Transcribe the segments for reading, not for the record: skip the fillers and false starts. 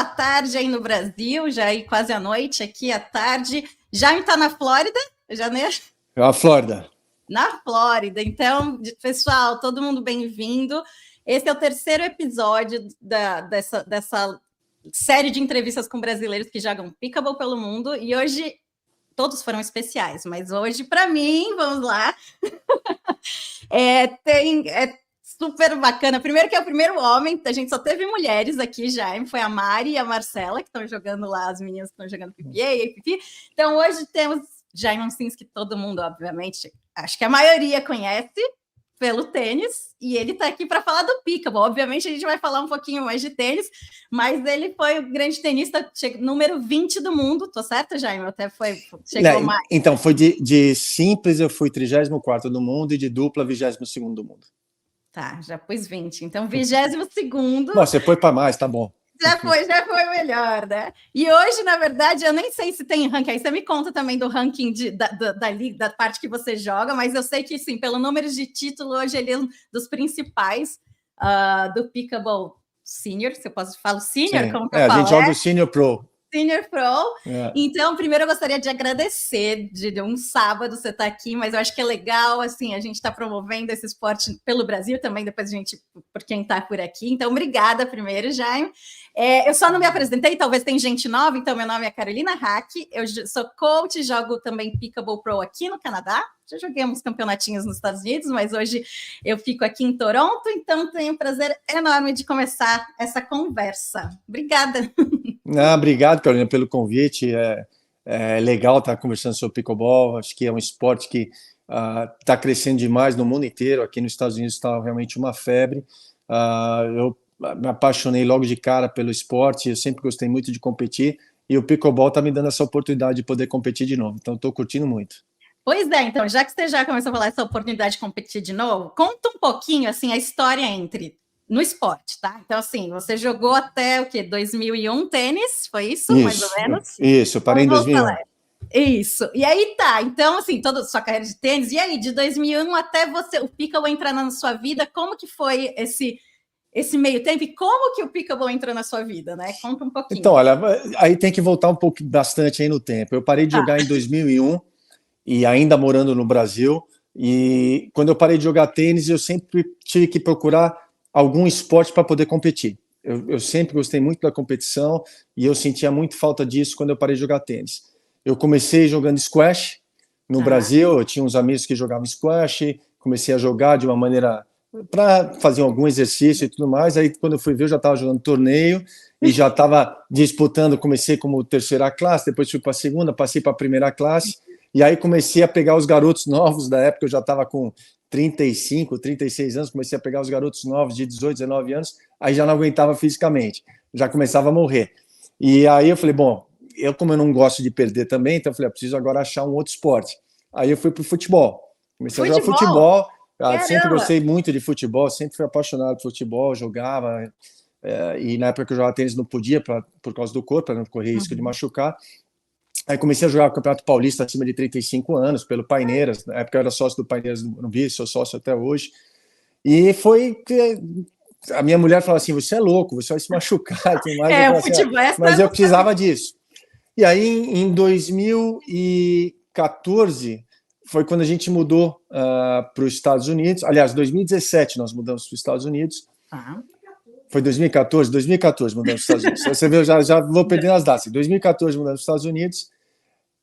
boa tarde aí no Brasil, já aí quase à noite, aqui à tarde. Jaime está na Flórida, janeiro? Na Flórida. Na Flórida. Então, pessoal, todo mundo bem-vindo. Esse é o terceiro episódio dessa série de entrevistas com brasileiros que jogam pickleball pelo mundo. E hoje, todos foram especiais, mas hoje, para mim, vamos lá, é super bacana. Primeiro que é o primeiro homem, a gente só teve mulheres aqui já, foi a Mari e a Marcela, que estão jogando lá, as meninas que estão jogando PPA e APP. Então, hoje temos Jaime Moncinski, que todo mundo, obviamente, acho que a maioria conhece pelo tênis, e ele está aqui para falar do pickleball. Obviamente, a gente vai falar um pouquinho mais de tênis, mas ele foi o grande tenista número 20 do mundo, tô certo, Jaime? Até chegou mais. Então, foi de simples, eu fui 34º do mundo, e de dupla, 22º do mundo. Tá, já pus 20. Então, 22º. Bom, você foi para mais, tá bom. Já foi melhor, né? E hoje, na verdade, eu nem sei se tem ranking. Aí você me conta também do ranking da parte que você joga, mas eu sei que, sim, pelo número de título, hoje ele é um dos principais do Pickleball Senior. Se eu posso falar Senior? Sim. Como que a gente joga o Senior Pro. Senior Pro. Então, primeiro eu gostaria de agradecer de um sábado você estar aqui, mas eu acho que é legal, assim, a gente está promovendo esse esporte pelo Brasil também, depois a gente, por quem está por aqui. Então, obrigada primeiro, Jaime. Eu só não me apresentei, talvez tem gente nova, então meu nome é Carolina Hack, eu sou coach, jogo também Pickleball Pro aqui no Canadá, já joguei uns campeonatinhos nos Estados Unidos, mas hoje eu fico aqui em Toronto, então tenho um prazer enorme de começar essa conversa. Obrigada. Obrigado, Carolina, pelo convite. É legal estar conversando sobre pickleball. Acho que é um esporte que está crescendo demais no mundo inteiro. Aqui nos Estados Unidos está realmente uma febre. Eu me apaixonei logo de cara pelo esporte. Eu sempre gostei muito de competir. E o pickleball está me dando essa oportunidade de poder competir de novo. Então, estou curtindo muito. Pois é, então, já que você já começou a falar essa oportunidade de competir de novo, conta um pouquinho, assim, a história no esporte, tá? Então, assim, você jogou até o quê? 2001 tênis, foi isso, mais ou menos? Isso, eu parei em 2001. Isso, e aí tá, então, assim, toda a sua carreira de tênis, e aí, de 2001 até o pickleball entrar na sua vida, como que foi esse meio tempo, e como que o pickleball entrou na sua vida, né? Conta um pouquinho. Então, olha, aí tem que voltar bastante aí no tempo. Eu parei de jogar em 2001, e ainda morando no Brasil, e quando eu parei de jogar tênis, eu sempre tive que procurar algum esporte para poder competir. Eu sempre gostei muito da competição e eu sentia muito falta disso quando eu parei de jogar tênis. Eu comecei jogando squash no Brasil, eu tinha uns amigos que jogavam squash, comecei a jogar de uma maneira para fazer algum exercício e tudo mais. Aí quando eu fui ver, eu já estava jogando torneio e já estava disputando. Comecei como terceira classe, depois fui para a segunda, passei para a primeira classe, e aí comecei a pegar os garotos novos da época. Eu já estava com 35, 36 anos, comecei a pegar os garotos novos de 18, 19 anos, aí já não aguentava fisicamente, já começava a morrer. E aí eu falei, bom, como eu não gosto de perder também, então eu falei, preciso agora achar um outro esporte. Aí eu fui para o futebol, comecei a jogar futebol, sempre gostei muito de futebol, sempre fui apaixonado por futebol, jogava, e na época que eu jogava tênis não podia, por causa do corpo, para não correr risco de machucar. Aí comecei a jogar o Campeonato Paulista acima de 35 anos, pelo Paineiras. Na época eu era sócio do Paineiras no Rio, sou sócio até hoje. E foi que a minha mulher falou assim, você é louco, você vai se machucar e tudo mais. O futebol mas eu precisava disso. E aí, em 2014, foi quando a gente mudou para os Estados Unidos. Aliás, em 2017 nós mudamos para os Estados Unidos. Foi 2014 mudamos para os Estados Unidos. Você vê, eu já vou perdendo as datas. Em 2014 mudamos para os Estados Unidos.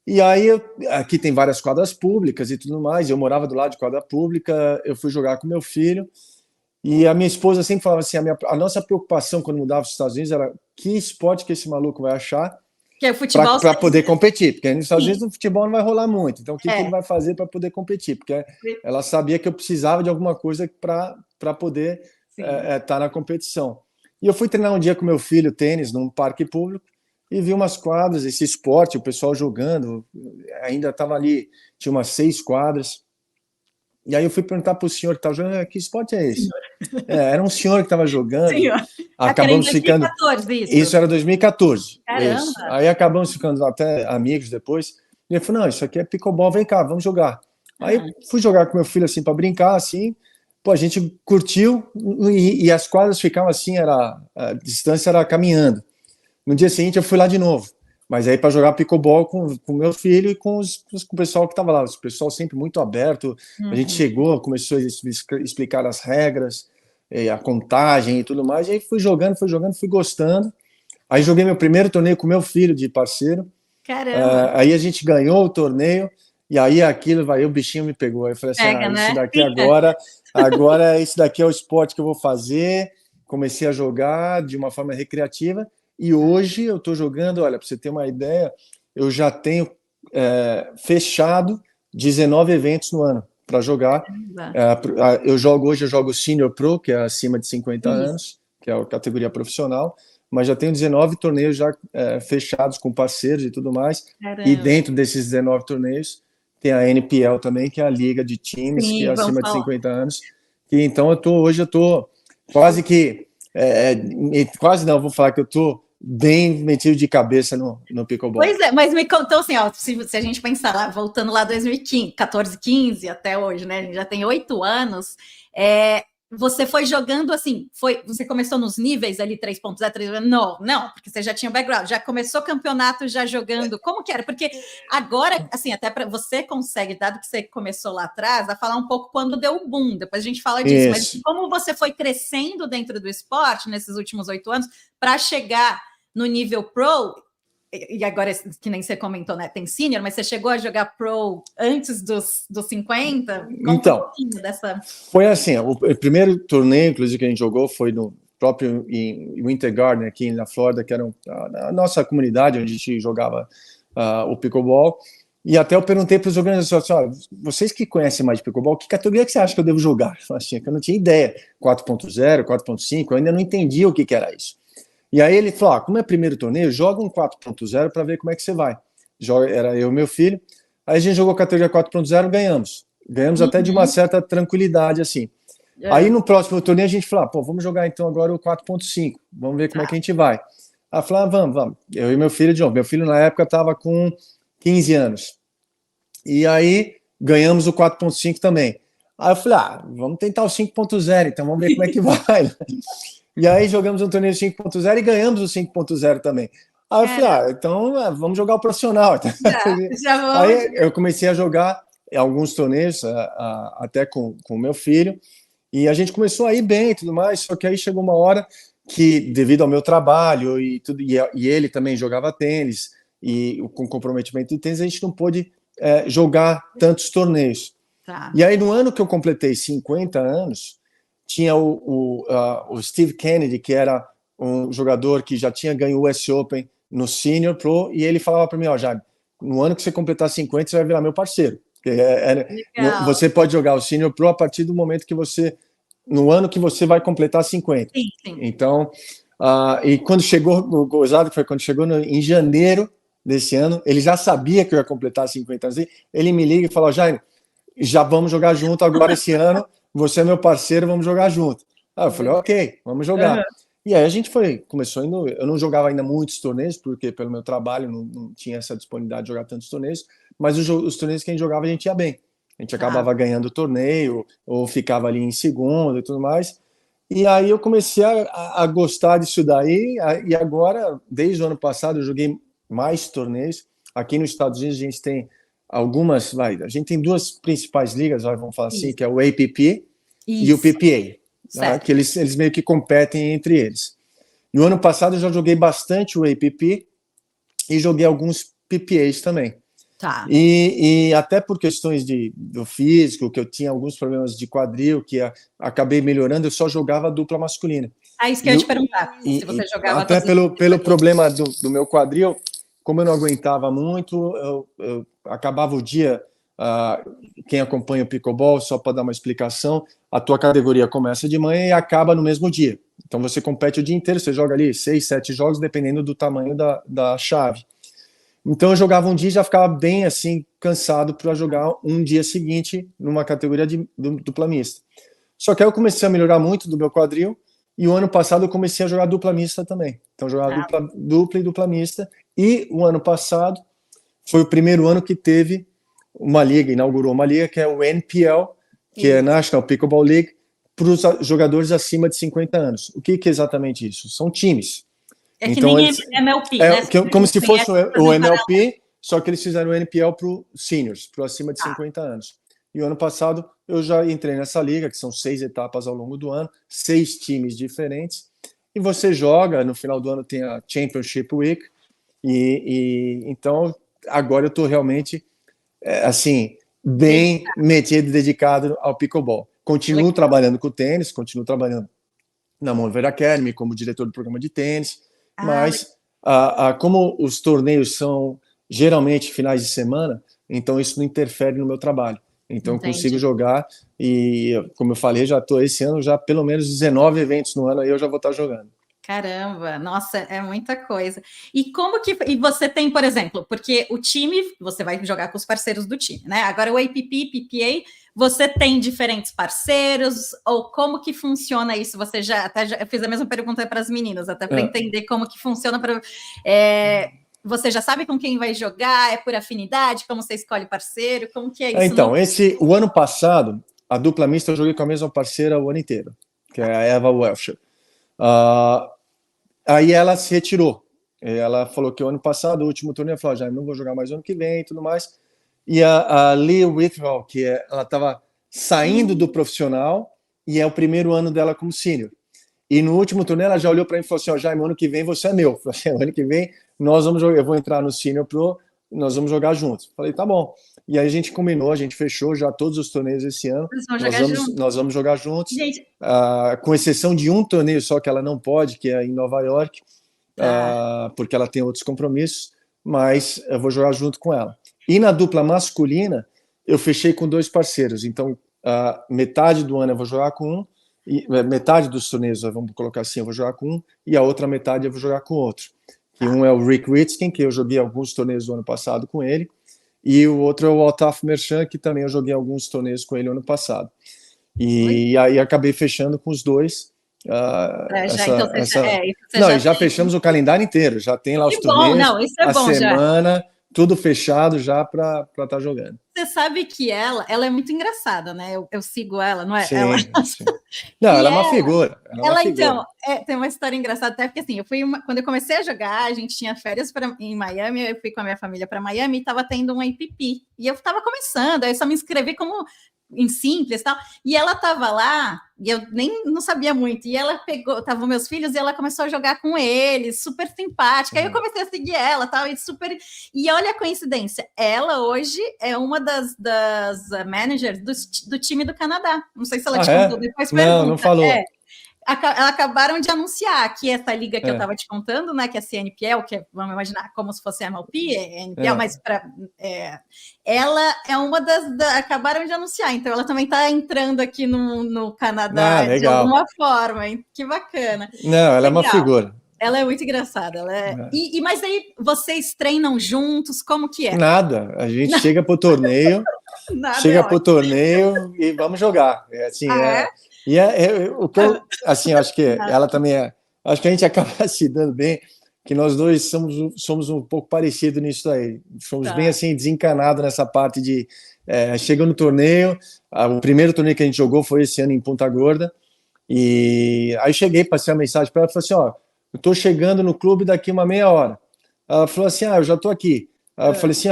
E aí, aqui tem várias quadras públicas e tudo mais. Eu morava do lado de quadra pública, eu fui jogar com meu filho. E a minha esposa sempre falava assim: a nossa preocupação quando mudava para os Estados Unidos era que esporte que esse maluco vai achar para poder competir. Porque nos Estados Unidos o futebol não vai rolar muito. Então, o que ele vai fazer para poder competir? Porque ela sabia que eu precisava de alguma coisa para poder estar na competição. E eu fui treinar um dia com meu filho tênis num parque público e vi umas quadras, esse esporte, o pessoal jogando, ainda estava ali, tinha umas 6 quadras. E aí eu fui perguntar para o senhor que estava jogando, que esporte é esse? Era um senhor que estava jogando. Acabamos ficando. 2014, isso era 2014. Caramba! Isso. Aí acabamos ficando até amigos depois. E ele falou: não, isso aqui é pickleball, vem cá, vamos jogar. Aí fui jogar com meu filho assim para brincar, assim. Pô, a gente curtiu e as quadras ficavam assim, a distância era caminhando. No dia seguinte eu fui lá de novo, mas aí para jogar pickleball com meu filho e com o pessoal que estava lá. O pessoal sempre muito aberto. A gente chegou, começou a explicar as regras, a contagem e tudo mais. E aí fui jogando, fui gostando. Aí joguei meu primeiro torneio com meu filho de parceiro. Caramba! Aí a gente ganhou o torneio. E aí o bichinho me pegou. Aí eu falei assim, Pega, isso né? daqui agora esse daqui é o esporte que eu vou fazer. Comecei a jogar de uma forma recreativa e hoje eu estou jogando, olha, para você ter uma ideia, eu já tenho fechado 19 eventos no ano para jogar. Eu jogo Senior Pro, que é acima de 50 anos, que é a categoria profissional, mas já tenho 19 torneios já fechados com parceiros e tudo mais. Caramba. E dentro desses 19 torneios tem a NPL também, que é a liga de times, que é acima de 50 anos. E então hoje eu estou quase que quase não, vou falar que eu estou bem metido de cabeça no pickleball. Pois é, mas me contou assim, ó, se a gente pensar lá, voltando lá 2015, 14, 15 até hoje, né? A gente já tem 8 anos. Você foi jogando assim, você começou nos níveis ali 3.0, 3.0? Não, porque você já tinha background, já começou campeonato já jogando. Como que era? Porque agora, assim, até para você consegue, dado que você começou lá atrás, a falar um pouco quando deu o boom, depois a gente fala disso, mas como você foi crescendo dentro do esporte nesses últimos 8 anos para chegar no nível pro, e agora, que nem você comentou, né? Tem senior, mas você chegou a jogar pro antes dos 50? Então, foi assim, o primeiro torneio, inclusive, que a gente jogou foi no próprio em Winter Garden, aqui na Flórida, que era a nossa comunidade, onde a gente jogava o pickleball. E até eu perguntei para os organizadores, vocês que conhecem mais de pickleball, que categoria que você acha que eu devo jogar? Eu achei que eu não tinha ideia. 4.0, 4.5, eu ainda não entendia o que era isso. E aí ele falou, como é primeiro torneio, joga um 4.0 para ver como é que você vai. Era eu e meu filho. Aí a gente jogou a categoria 4.0, ganhamos. Ganhamos até de uma certa tranquilidade, assim. Aí no próximo torneio a gente falou, vamos jogar então agora o 4.5. Vamos ver como é que a gente vai. Aí falou, vamos. Eu e meu filho, John. Meu filho na época estava com 15 anos. E aí ganhamos o 4.5 também. Aí eu falei, vamos tentar o 5.0, então vamos ver como é que vai. E aí jogamos um torneio 5.0 e ganhamos o 5.0 também. Aí eu falei, então vamos jogar o profissional. Aí eu comecei a jogar alguns torneios, até com o meu filho, e a gente começou a ir bem e tudo mais, só que aí chegou uma hora que, devido ao meu trabalho e tudo, e ele também jogava tênis, e com comprometimento de tênis, a gente não pôde jogar tantos torneios. E aí no ano que eu completei 50 anos, tinha o Steve Kennedy, que era um jogador que já tinha ganho o US Open no Senior Pro, e ele falava para mim, Jaime, no ano que você completar 50, você vai virar meu parceiro. Você pode jogar o Senior Pro a partir do momento que no ano que você vai completar 50. Sim. Então, e quando chegou, o gozado foi quando chegou em janeiro desse ano, ele já sabia que eu ia completar 50 anos, ele me liga e fala, Jaime, já vamos jogar junto agora esse ano, você é meu parceiro, vamos jogar junto. Eu falei, ok, vamos jogar. E aí a gente começou indo, eu não jogava ainda muitos torneios, porque pelo meu trabalho não tinha essa disponibilidade de jogar tantos torneios, mas os torneios que a gente jogava, a gente ia bem. A gente acabava ganhando o torneio, ou ficava ali em segundo e tudo mais. E aí eu comecei a gostar disso daí, e agora, desde o ano passado, eu joguei mais torneios. Aqui nos Estados Unidos a gente tem algumas, a gente tem duas principais ligas, vamos falar assim, que é o APP e o PPA, que eles meio que competem entre eles. No ano passado eu já joguei bastante o APP e joguei alguns PPAs também. E até por questões do físico, que eu tinha alguns problemas de quadril, que acabei melhorando, eu só jogava dupla masculina. Isso que eu ia te perguntar, se você jogava... Até pelo problema do meu quadril, como eu não aguentava muito, eu acabava o dia, quem acompanha o pickleball, só para dar uma explicação, a tua categoria começa de manhã e acaba no mesmo dia. Então você compete o dia inteiro, você joga ali 6, 7 jogos, dependendo do tamanho da chave. Então eu jogava um dia e já ficava bem assim, cansado para jogar um dia seguinte numa categoria de dupla mista. Só que aí eu comecei a melhorar muito do meu quadril, e o ano passado eu comecei a jogar dupla mista também. Então eu jogava dupla e dupla mista. E o ano passado foi o primeiro ano que teve uma liga, inaugurou uma liga que é o NPL, que é National Pickleball League, para os jogadores acima de 50 anos. O que é exatamente isso? São times. É que Então, nem eles, MLP, né? como se fosse o fazendo MLP, só que eles fizeram o NPL para o seniors, para acima de 50 anos. E o ano passado eu já entrei nessa liga, que são 6 etapas ao longo do ano, 6 times diferentes, e você joga, no final do ano tem a Championship Week, então agora eu estou realmente, assim, bem metido, dedicado ao pickleball. Continuo trabalhando com o tênis, continuo trabalhando na Mover Academy como diretor do programa de tênis, mas como os torneios são geralmente finais de semana, então isso não interfere no meu trabalho. Então eu consigo jogar e, como eu falei, já estou esse ano já pelo menos 19 eventos no ano, aí eu já vou estar jogando. Caramba, nossa, é muita coisa. E como que você tem, por exemplo, porque o time, você vai jogar com os parceiros do time, né? Agora o APP, PPA, você tem diferentes parceiros, ou como que funciona isso? Você já fiz a mesma pergunta para as meninas, até para entender como que funciona para. Você já sabe com quem vai jogar? É por afinidade? Como você escolhe parceiro? Como que é isso? Então, o ano passado, a dupla mista eu joguei com a mesma parceira o ano inteiro, que é a Eva Welcher. Aí ela se retirou. Ela falou que o ano passado, o último torneio, ela falou, já não vou jogar mais o ano que vem e tudo mais. E a Lee Withrell, que ela estava saindo do profissional e é o primeiro ano dela como sênior. E no último torneio ela já olhou para mim e falou assim, Jaime, ano que vem você é meu. Falei assim, ano que vem nós vamos jogar, eu vou entrar no Senior Pro, nós vamos jogar juntos. Falei, tá bom. E aí a gente combinou, a gente fechou já todos os torneios esse ano. Nós vamos jogar juntos, com exceção de um torneio só que ela não pode, que é em Nova York, porque ela tem outros compromissos, mas eu vou jogar junto com ela. E na dupla masculina, eu fechei com 2 parceiros. Então, metade do ano eu vou jogar com um, e metade dos torneios, vamos colocar assim, eu vou jogar com um, e a outra metade eu vou jogar com outro. Que um é o Rick Ritskin, que eu joguei alguns torneios do ano passado com ele, e o outro é o Altaf Merchan, que também eu joguei alguns torneios com ele ano passado. E aí acabei fechando com os dois. Já fechamos o calendário inteiro, já tem lá os torneios, a semana, tudo fechado já para estar jogando. Você sabe que ela é muito engraçada, né? Eu sigo ela, não é? Sim, sim. Não, ela é uma figura. Então, tem uma história engraçada, até porque assim, quando eu comecei a jogar, a gente tinha férias em Miami, eu fui com a minha família para Miami e estava tendo um APP. E eu estava começando, aí eu só me inscrevi como em simples e tal, e ela estava lá, e eu nem não sabia muito, e ela estavam meus filhos, e ela começou a jogar com eles, super simpática, aí eu comecei a seguir ela, tal, e olha a coincidência, ela hoje é uma das managers do time do Canadá, não sei se ela te contou, depois pergunta. Não falou. Acabaram de anunciar que essa liga que eu estava te contando, né, que é a CNPL, que vamos imaginar como se fosse a MLP, NPL, mas ela é uma acabaram de anunciar, então ela também está entrando aqui no Canadá de alguma forma, hein? Que bacana. Não, ela é uma figura. Ela é muito engraçada. Mas aí vocês treinam juntos? Como que é? Nada, a gente chega para o torneio, e vamos jogar. O que eu, assim, acho que ela também acho que a gente acaba se dando bem, que nós dois somos um pouco parecidos nisso aí. Somos bem assim, desencanados nessa parte de chega no torneio, o primeiro torneio que a gente jogou foi esse ano em Ponta Gorda, e aí cheguei, passei a mensagem para ela e falei assim, eu estou chegando no clube daqui uma meia hora. Ela falou assim, eu já estou aqui. Aí eu falei assim,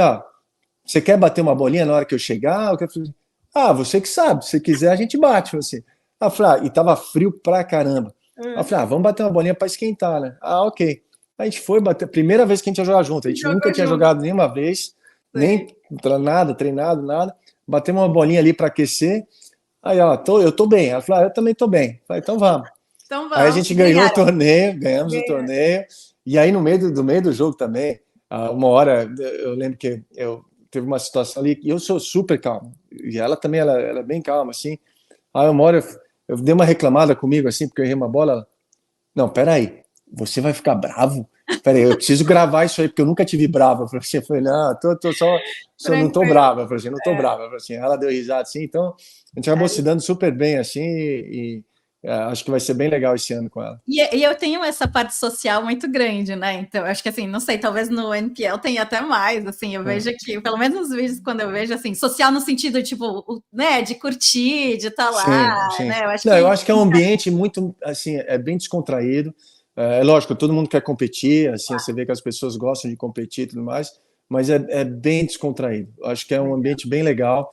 você quer bater uma bolinha na hora que eu chegar? Eu falei, você que sabe, se quiser a gente bate. Eu falei, eu falei, e tava frio pra caramba. Eu falei, vamos bater uma bolinha para esquentar, né? Ok. A gente foi bater, primeira vez que a gente ia jogar junto. A gente nunca tinha jogado nenhuma vez, nem treinado, nada. Batemos uma bolinha ali para aquecer. Aí, eu tô bem. Ela falou, eu também tô bem. Eu falei, então vamos. Aí a gente ganhou o torneio, ganhamos o torneio. E aí, no meio do jogo também, uma hora, eu lembro que teve uma situação ali, e eu sou super calmo. E ela também, ela é bem calma, assim. Aí uma hora eu dei uma reclamada comigo, assim, porque eu errei uma bola. Ela, não, peraí, você vai ficar bravo? Peraí, eu preciso gravar isso aí, porque eu nunca tive brava. Eu falei, não, só não tô brava. Eu falei assim, não tô brava. Eu falei assim, ela deu risada, assim, então a gente acabou se dando super bem, assim, e acho que vai ser bem legal esse ano com ela. E eu tenho essa parte social muito grande, né? Então, acho que assim, não sei, talvez no NPL tenha até mais, assim, eu vejo que, pelo menos nos vídeos, quando eu vejo, assim, social no sentido, tipo, né, de curtir, de estar lá, sim. né? Eu acho que é um ambiente muito, assim, é bem descontraído, É lógico, todo mundo quer competir, assim, você vê que as pessoas gostam de competir e tudo mais, mas é bem descontraído. Acho que é um ambiente bem legal.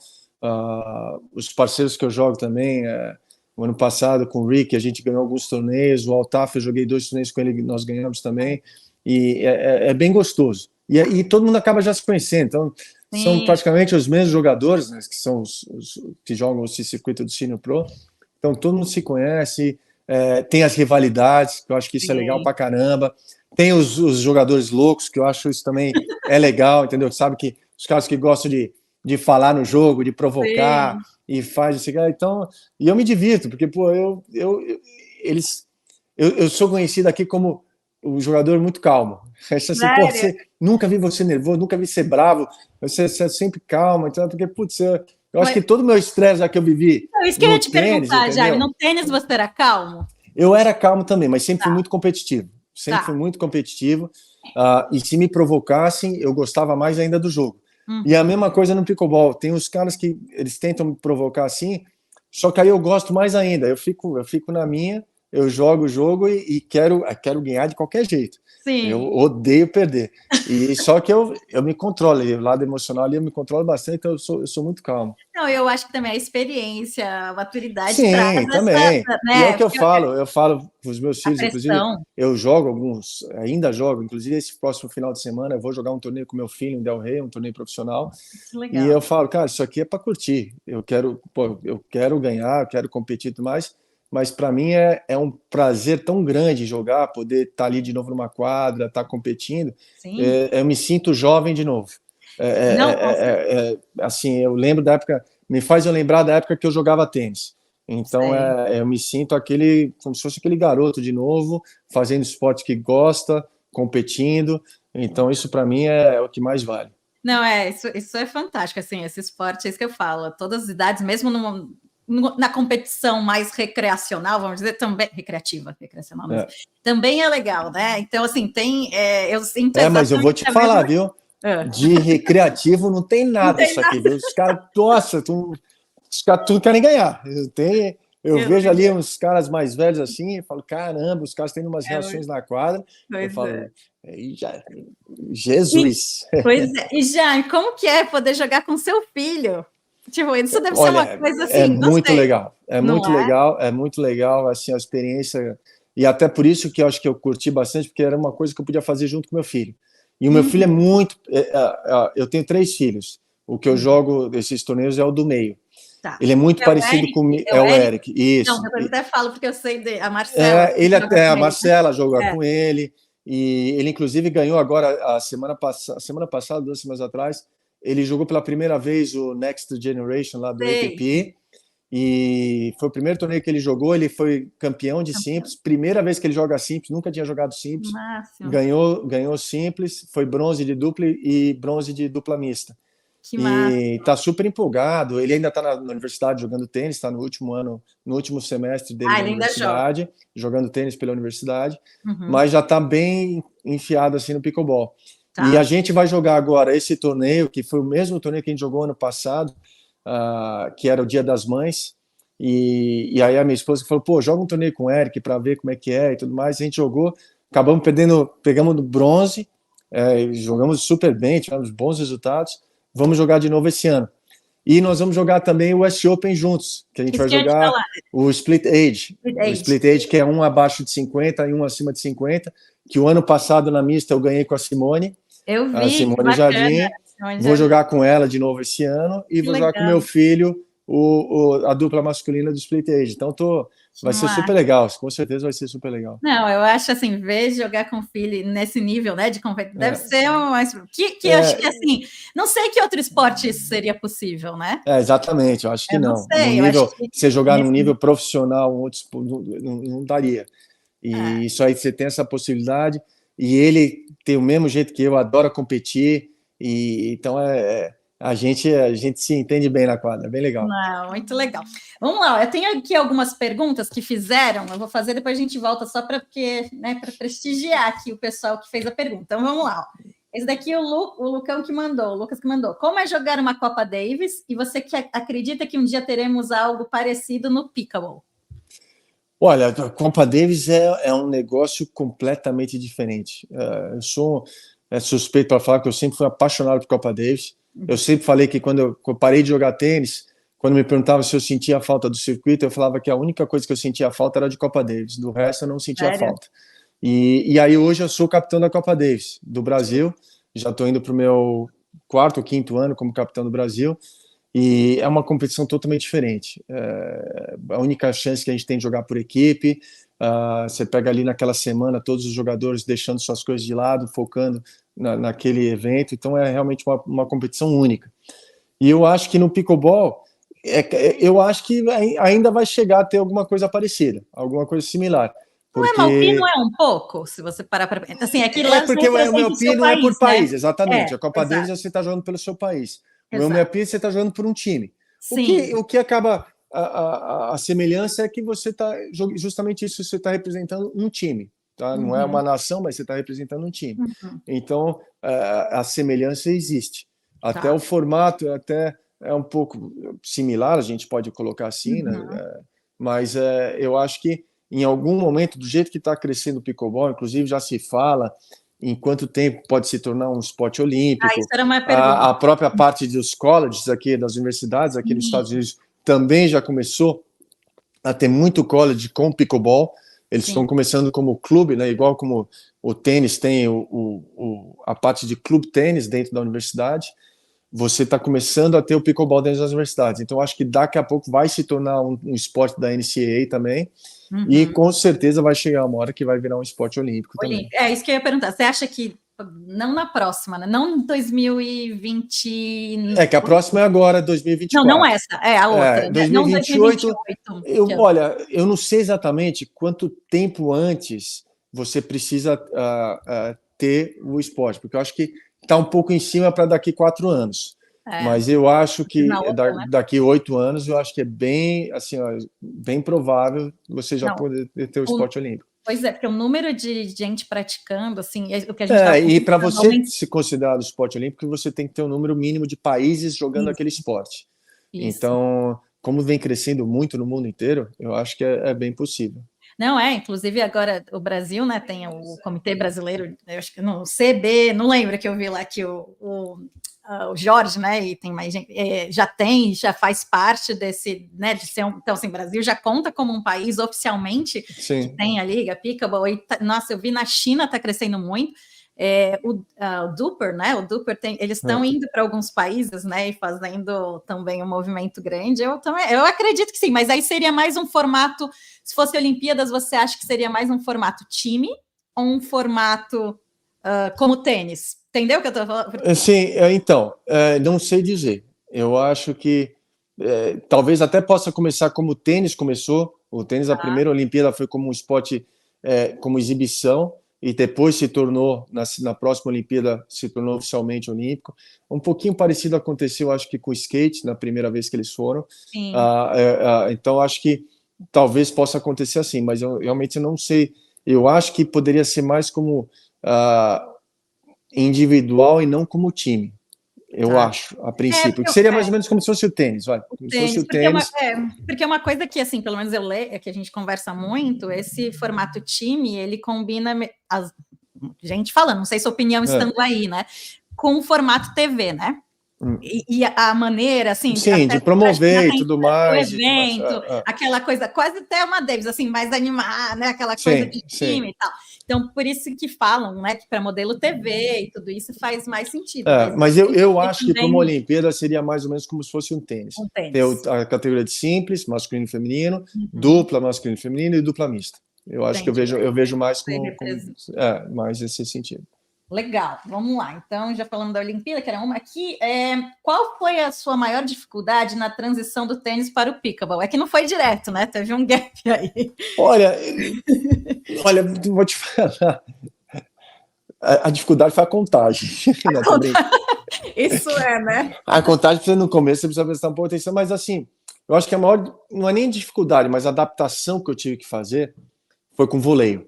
Os parceiros que eu jogo também, o ano passado com o Rick, a gente ganhou alguns torneios, o Altaf, eu joguei 2 torneios com ele, nós ganhamos também, e é bem gostoso. E todo mundo acaba já se conhecendo, então são praticamente os mesmos jogadores, né, que são os que jogam esse circuito do Senior Pro, então todo mundo se conhece, tem as rivalidades, que eu acho que isso é legal pra caramba, tem os jogadores loucos, que eu acho isso também é legal, entendeu? Sabe que os caras que gostam de falar no jogo, de provocar, e faz isso, então, e eu me divirto, porque, pô, eu sou conhecido aqui como o jogador muito calmo. Assim, pô, nunca vi você nervoso, nunca vi você bravo, você é sempre calmo, então, porque, putz, eu acho que todo o meu estresse já que eu vivi. Isso que eu ia te perguntar, Jaime, no tênis você era calmo? Eu era calmo também, mas sempre fui muito competitivo. Sempre fui muito competitivo. E se me provocassem, eu gostava mais ainda do jogo. E a mesma coisa no pickleball. Tem os caras que eles tentam me provocar assim, só que aí eu gosto mais ainda. Eu fico na minha, eu jogo o jogo e quero ganhar de qualquer jeito. Sim. Eu odeio perder. E só que eu me controlo, o lado emocional ali eu me controlo bastante, então eu sou muito calmo. Não, eu acho que também a experiência, a maturidade Sim, traz também. né? E é o que eu falo para os meus filhos, inclusive, eu jogo ainda jogo, inclusive esse próximo final de semana eu vou jogar um torneio com meu filho em Del Rey, um torneio profissional. Que legal. E eu falo, cara, isso aqui é para curtir. Eu quero ganhar, eu quero competir e tudo mais, mas para mim é um prazer tão grande jogar, poder estar ali de novo numa quadra, estar competindo. Eu me sinto jovem de novo. Assim, eu lembro da época, me faz eu lembrar da época que eu jogava tênis. Então eu me sinto como se fosse aquele garoto de novo, fazendo esporte que gosta, competindo. Então isso para mim é o que mais vale. Não, isso é fantástico, assim, esse esporte, é isso que eu falo, todas as idades, mesmo na competição mais recreacional, vamos dizer, também recreacional, mas também é legal, né? Então, assim, eu sinto mas eu vou te falar, viu? De recreativo não tem nada isso aqui, viu? Os caras, nossa, os caras tudo querem ganhar. Eu vejo ali uns caras mais velhos assim, e falo, caramba, os caras têm umas reações na quadra. Eu falo, Jesus! Pois é. E já, como que é poder jogar com seu filho? Tipo, isso deve ser uma coisa assim. É muito legal. É muito legal assim, a experiência. E até por isso que eu acho que eu curti bastante, porque era uma coisa que eu podia fazer junto com meu filho. E o meu filho é muito. Eu tenho 3 filhos. O que eu jogo desses torneios é o do meio. Tá. Ele é muito parecido comigo. É o Eric. Isso. Não, depois eu até falo, porque eu sei a Marcela. A Marcela joga com ele. E ele, inclusive, ganhou agora, a semana passada, 2 semanas atrás, ele jogou pela primeira vez o Next Generation lá do ATP. E foi o primeiro torneio que ele jogou, ele foi campeão de simples, primeira vez que ele joga simples, nunca tinha jogado simples. Máximo. Ganhou simples, foi bronze de dupla e bronze de dupla mista. E tá super empolgado, ele ainda tá na universidade jogando tênis, tá no último ano, no último semestre dele na universidade, jogando tênis pela universidade, mas já tá bem enfiado assim no pickleball. E a gente vai jogar agora esse torneio, que foi o mesmo torneio que a gente jogou ano passado, que era o Dia das Mães, e aí a minha esposa falou, pô, joga um torneio com o Eric para ver como é que é e tudo mais. A gente jogou, acabamos pegamos bronze, jogamos super bem, tivemos bons resultados. Vamos jogar de novo esse ano. E nós vamos jogar também o West Open juntos, que a gente vai jogar o Split Age. O Split Age, que é um abaixo de 50 e um acima de 50, que o ano passado na mista eu ganhei com a Simone. Eu vi, a Simone Jardim. Vou jogar com ela de novo esse ano e vou jogar com meu filho a dupla masculina do Split Age. Então vai ser super legal, com certeza vai ser super legal. Não, eu acho assim, ver jogar com o filho nesse nível, né, de competição, deve ser que eu acho que assim, não sei que outro esporte isso seria possível, né? Exatamente, eu acho que não. Sei, você jogar num nível profissional, não daria. E isso aí você tem essa possibilidade, e ele tem o mesmo jeito que eu, adora competir, e então a gente se entende bem na quadra, é bem legal. Não, muito legal. Vamos lá, eu tenho aqui algumas perguntas que fizeram, eu vou fazer, depois a gente volta só para prestigiar aqui o pessoal que fez a pergunta. Então vamos lá. Esse daqui é o Lucas que mandou. Como é jogar uma Copa Davis e você acredita que um dia teremos algo parecido no pickleball? Olha, a Copa Davis é um negócio completamente diferente. Eu sou suspeito para falar que eu sempre fui apaixonado por Copa Davis. Eu sempre falei que quando eu parei de jogar tênis, quando me perguntavam se eu sentia falta do circuito, eu falava que a única coisa que eu sentia falta era de Copa Davis. Do resto, eu não sentia Sério? falta. E aí hoje eu sou capitão da Copa Davis do Brasil. Já estou indo para o meu quarto ou quinto ano como capitão do Brasil. E é uma competição totalmente diferente. A única chance que a gente tem de jogar por equipe. Você pega ali naquela semana todos os jogadores deixando suas coisas de lado, focando naquele evento. Então é realmente uma competição única. E eu acho que no pickleball, eu acho que ainda vai chegar a ter alguma coisa parecida, alguma coisa similar. Porque... Não é Malpi, não é um pouco, se você parar para... Assim, aqui porque o Malpi não é por país, né? exatamente. A Copa Davis você está jogando pelo seu país. O Malpi você está jogando por um time. Sim. O que acaba... A semelhança é que você está... Justamente isso, você está representando um time. Tá? Não é uma nação, mas você está representando um time. Então, a semelhança existe. Até o formato até é um pouco similar, a gente pode colocar assim, né? Mas eu acho que em algum momento, do jeito que está crescendo o pickleball, inclusive já se fala em quanto tempo pode se tornar um esporte olímpico. Isso era uma pergunta. A própria parte dos colleges aqui, das universidades aqui nos Estados Unidos, também já começou a ter muito college com pickleball. Eles estão começando como clube, né? Igual como o tênis tem a parte de clube tênis dentro da universidade. Você está começando a ter o pickleball dentro das universidades. Então, acho que daqui a pouco vai se tornar um esporte da NCAA também. E com certeza vai chegar uma hora que vai virar um esporte olímpico também. É isso que eu ia perguntar. Você acha que, não na próxima, né? Não em 2020... É que a próxima é agora, 2024. Não essa, é a outra. 2028, não 2028. Olha, eu não sei exatamente quanto tempo antes você precisa ter o esporte, porque eu acho que está um pouco em cima para daqui 4 anos. Mas eu acho que daqui 8 anos, eu acho que é bem, assim, bem provável você já poder ter o esporte olímpico. Pois é, porque o número de gente praticando, assim, o que a gente e para você se considerar o esporte olímpico, você tem que ter um número mínimo de países jogando aquele esporte. Então, como vem crescendo muito no mundo inteiro, eu acho que é bem possível. Não, inclusive agora o Brasil, né, tem o Comitê Brasileiro, eu acho que no CB, não lembro que eu vi lá que o Jorge, né, e tem mais gente, já faz parte desse, né, de ser então assim, o Brasil já conta como um país oficialmente que tem a Liga Pickleball, e nossa, eu vi na China tá crescendo muito. O Duper, né? O Duper eles estão indo para alguns países, né? E fazendo também um movimento grande. Eu acredito que sim, mas aí seria mais um formato. Se fosse Olimpíadas, você acha que seria mais um formato time ou um formato como tênis? Entendeu o que eu estou falando? Sim, então, não sei dizer. Eu acho que talvez até possa começar como o tênis começou. O tênis, a primeira Olimpíada foi como um esporte, como exibição. E depois se tornou, na próxima Olimpíada, se tornou oficialmente olímpico. Um pouquinho parecido aconteceu, acho que com o skate, na primeira vez que eles foram. Então, acho que talvez possa acontecer assim, mas eu realmente não sei. Eu acho que poderia ser mais como individual e não como time. Eu acho, a princípio. Que seria mais ou menos como se fosse o tênis, vai. Como se fosse o tênis. Porque é uma coisa que, assim, pelo menos eu leio, que a gente conversa muito, esse formato time, ele combina, gente falando, não sei se a opinião estando aí, né? Com o formato TV, né? E a maneira, assim... Sim, de promover e tudo mais. O evento, aquela coisa, quase até uma Davis, assim, mais animada, né? Aquela coisa de time e tal. Então, por isso que falam, né, que para modelo TV e tudo isso faz mais sentido. Mas eu acho que para uma Olimpíada seria mais ou menos como se fosse um tênis. Tem a categoria de simples, masculino e feminino, dupla masculino e feminino e dupla mista. Eu acho que eu vejo mais como mais esse sentido. Legal, vamos lá. Então, já falamos da Olimpíada, que era uma aqui. Qual foi a sua maior dificuldade na transição do tênis para o pickleball? É que não foi direto, né? Teve um gap aí. Olha, vou te falar. A dificuldade foi a contagem. Isso né? A contagem, no começo, você precisa prestar um pouco de atenção, mas assim, eu acho que a maior, não é nem dificuldade, mas a adaptação que eu tive que fazer foi com voleio.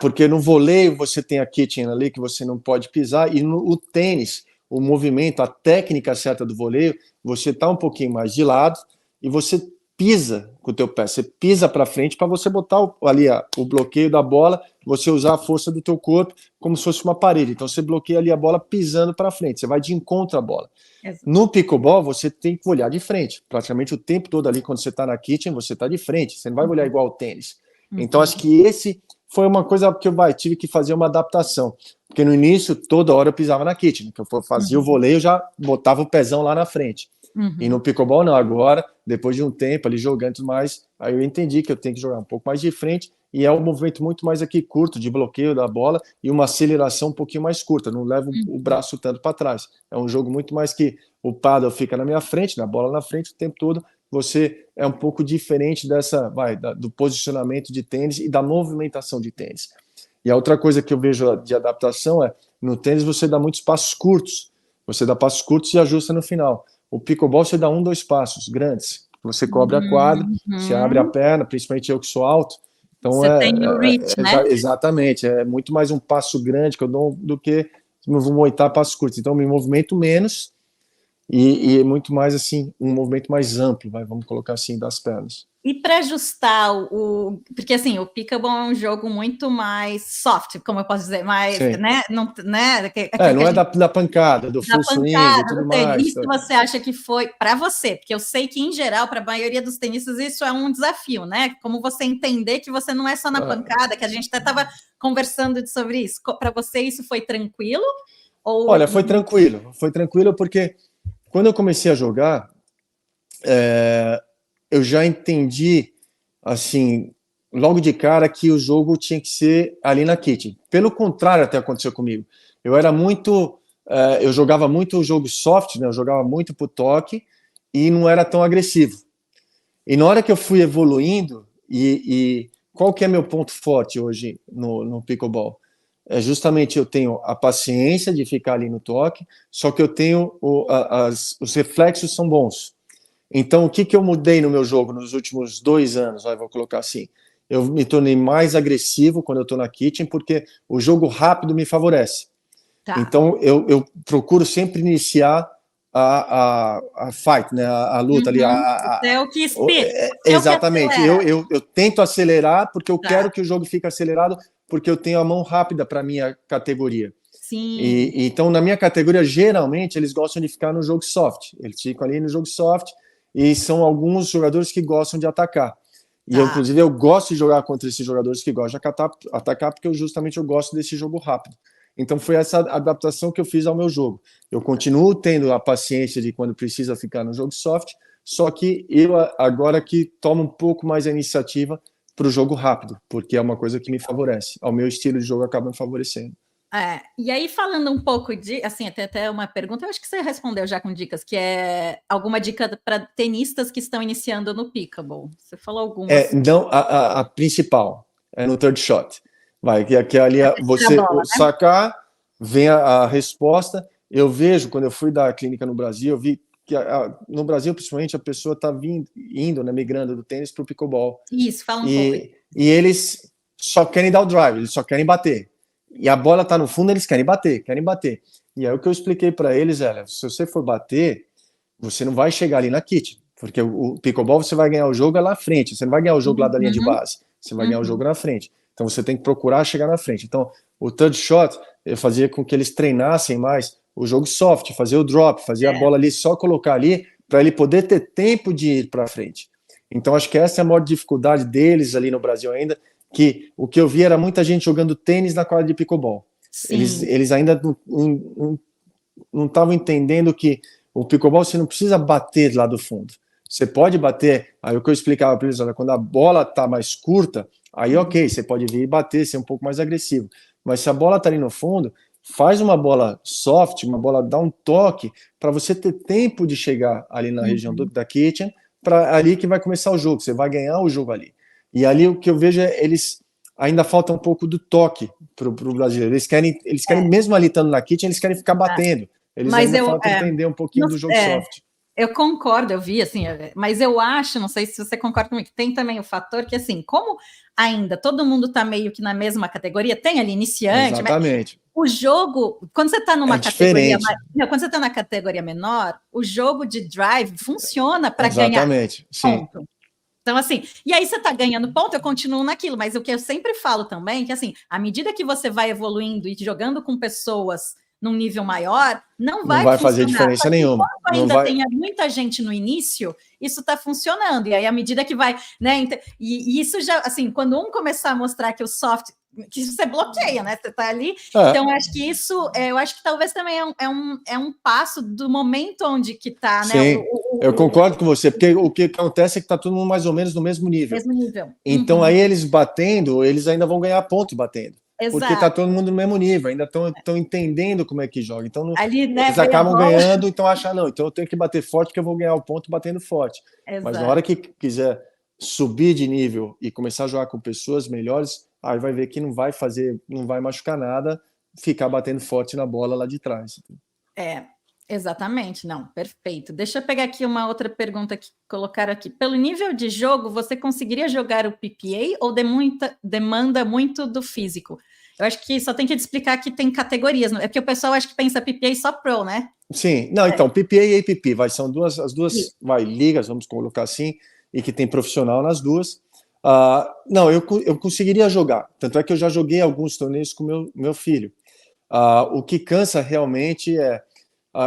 Porque no voleio você tem a kitchen ali que você não pode pisar, e no tênis, o movimento, a técnica certa do voleio, você está um pouquinho mais de lado e você pisa com o teu pé, você pisa para frente para você botar o bloqueio da bola, você usar a força do teu corpo como se fosse uma parede. Então você bloqueia ali a bola pisando para frente, você vai de encontro à bola. Exato. No pickleball, você tem que olhar de frente. Praticamente o tempo todo ali, quando você está na kitchen, você está de frente. Você não vai olhar igual ao tênis. Então, acho que esse foi uma coisa que eu tive que fazer uma adaptação. Porque no início, toda hora eu pisava na kitchen. Que eu fazia o voleio, eu já botava o pezão lá na frente. E no pickleball, não. Agora, depois de um tempo ali jogando tudo mais, aí eu entendi que eu tenho que jogar um pouco mais de frente. E é um movimento muito mais aqui curto, de bloqueio da bola e uma aceleração um pouquinho mais curta. Não levo o braço tanto para trás. É um jogo muito mais que o paddle fica na minha frente, na bola na frente o tempo todo. Você é um pouco diferente do posicionamento de tênis e da movimentação de tênis. E a outra coisa que eu vejo de adaptação é, no tênis você dá muitos passos curtos. Você dá passos curtos e ajusta no final. O pickleball você dá 1, 2 passos grandes. Você cobre a quadra, você abre a perna, principalmente eu que sou alto. Então você tem o reach, né? Exatamente. É muito mais um passo grande que eu dou do que movimentar passos curtos. Então eu me movimento menos e é muito mais assim, um movimento mais amplo, vamos colocar assim, das pernas. E para ajustar porque assim, o pickleball é um jogo muito mais soft, como eu posso dizer, mais, né? Não, né? Não é da pancada, do full swing e tudo mais. Isso você acha que foi para você? Porque eu sei que, em geral, para a maioria dos tenistas, isso é um desafio, né? Como você entender que você não é só na pancada, que a gente até estava conversando sobre isso. Para você, isso foi tranquilo? Olha, foi tranquilo porque quando eu comecei a jogar, eu já entendi, assim, logo de cara que o jogo tinha que ser ali na kitchen. Pelo contrário, até aconteceu comigo. Eu jogava muito o jogo soft, né? Eu jogava muito pro toque e não era tão agressivo. E na hora que eu fui evoluindo, e qual que é meu ponto forte hoje no pickleball? É justamente eu tenho a paciência de ficar ali no toque, só que eu tenho os reflexos são bons. Então, o que eu mudei no meu jogo nos últimos 2 anos? Vou colocar assim. Eu me tornei mais agressivo quando eu estou na kitchen, porque o jogo rápido me favorece. Tá. Então, eu procuro sempre iniciar a fight, né? A luta ali. É o que speed. Exatamente. Eu tento acelerar, porque eu quero que o jogo fique acelerado, porque eu tenho a mão rápida para a minha categoria. Sim. Então, na minha categoria, geralmente, eles gostam de ficar no jogo soft. Eles ficam ali no jogo soft, e são alguns jogadores que gostam de atacar. E inclusive, eu gosto de jogar contra esses jogadores que gostam de atacar, porque eu gosto desse jogo rápido. Então, foi essa adaptação que eu fiz ao meu jogo. Eu continuo tendo a paciência de quando precisa ficar no jogo soft, só que eu agora que tomo um pouco mais a iniciativa para o jogo rápido, porque é uma coisa que me favorece. Ao meu estilo de jogo acaba me favorecendo. E aí, falando um pouco de, assim, até uma pergunta, eu acho que você respondeu já com dicas, que é alguma dica para tenistas que estão iniciando no pickleball. Você falou algumas. Não, a principal é no third shot. Que ali você bola, sacar, vem a resposta. Eu vejo, quando eu fui da clínica no Brasil, eu vi que no Brasil, principalmente, a pessoa está indo, né, migrando do tênis para o pickleball. Isso, fala um pouco. E eles só querem dar o drive, eles só querem bater. E a bola tá no fundo, eles querem bater. E aí o que eu expliquei para eles, se você for bater, você não vai chegar ali na kitchen, porque o pickleball você vai ganhar o jogo lá na frente, você não vai ganhar o jogo lá da linha de base, você vai ganhar o jogo na frente. Então você tem que procurar chegar na frente. Então o third shot, eu fazia com que eles treinassem mais o jogo soft, fazer o drop, fazer a bola ali, só colocar ali, para ele poder ter tempo de ir para frente. Então acho que essa é a maior dificuldade deles ali no Brasil ainda, que o que eu vi era muita gente jogando tênis na quadra de pickleball. Eles ainda não estavam entendendo que o pickleball você não precisa bater lá do fundo. Você pode bater, aí o que eu explicava para eles, olha, quando a bola está mais curta, aí ok, você pode vir e bater, ser um pouco mais agressivo. Mas se a bola está ali no fundo, faz uma bola soft, uma bola, dá um toque, para você ter tempo de chegar ali na região da kitchen, para ali que vai começar o jogo, você vai ganhar o jogo ali. E ali o que eu vejo é eles ainda falta um pouco do toque para o brasileiro. Eles querem mesmo ali estando na kitchen, eles querem ficar batendo. Eles ainda faltam entender um pouquinho do jogo soft. Eu concordo, eu vi, assim, mas eu acho, não sei se você concorda comigo, que tem também o fator que, assim, como ainda todo mundo está meio que na mesma categoria, tem ali iniciante, exatamente. O jogo, quando você está numa categoria, quando você está na categoria menor, o jogo de drive funciona para ganhar ponto. Então, assim, e aí você tá ganhando ponto, eu continuo naquilo, mas o que eu sempre falo também, que assim, à medida que você vai evoluindo e jogando com pessoas num nível maior, não vai fazer funcionar. diferença nenhuma. Enquanto ainda tenha muita gente no início, isso está funcionando. E aí, à medida que vai, né? E isso já, assim, quando um começar a mostrar que o soft, que você bloqueia, né? Você tá ali. Então, eu acho que isso, eu acho que talvez também é um passo do momento onde que tá, né? Sim, eu concordo com você, porque o que acontece é que tá todo mundo mais ou menos no mesmo nível. Mesmo nível. Então, aí eles batendo, eles ainda vão ganhar ponto batendo. Exato. Porque tá todo mundo no mesmo nível, ainda estão entendendo como é que joga. Então, ali, né, eles acabam ganhando, então acham, não, então eu tenho que bater forte porque eu vou ganhar o ponto batendo forte. Exato. Mas na hora que quiser subir de nível e começar a jogar com pessoas melhores, aí vai ver que não vai machucar nada, ficar batendo forte na bola lá de trás. Exatamente, não, perfeito. Deixa eu pegar aqui uma outra pergunta que colocaram aqui. Pelo nível de jogo, você conseguiria jogar o PPA ou demanda muito do físico? Eu acho que só tem que explicar que tem categorias, é porque o pessoal acha que pensa PPA só Pro, né? Sim, não, então, PPA e APP, são as duas ligas, vamos colocar assim, e que tem profissional nas duas. Não, eu conseguiria jogar, tanto é que eu já joguei alguns torneios com meu filho. O que cansa realmente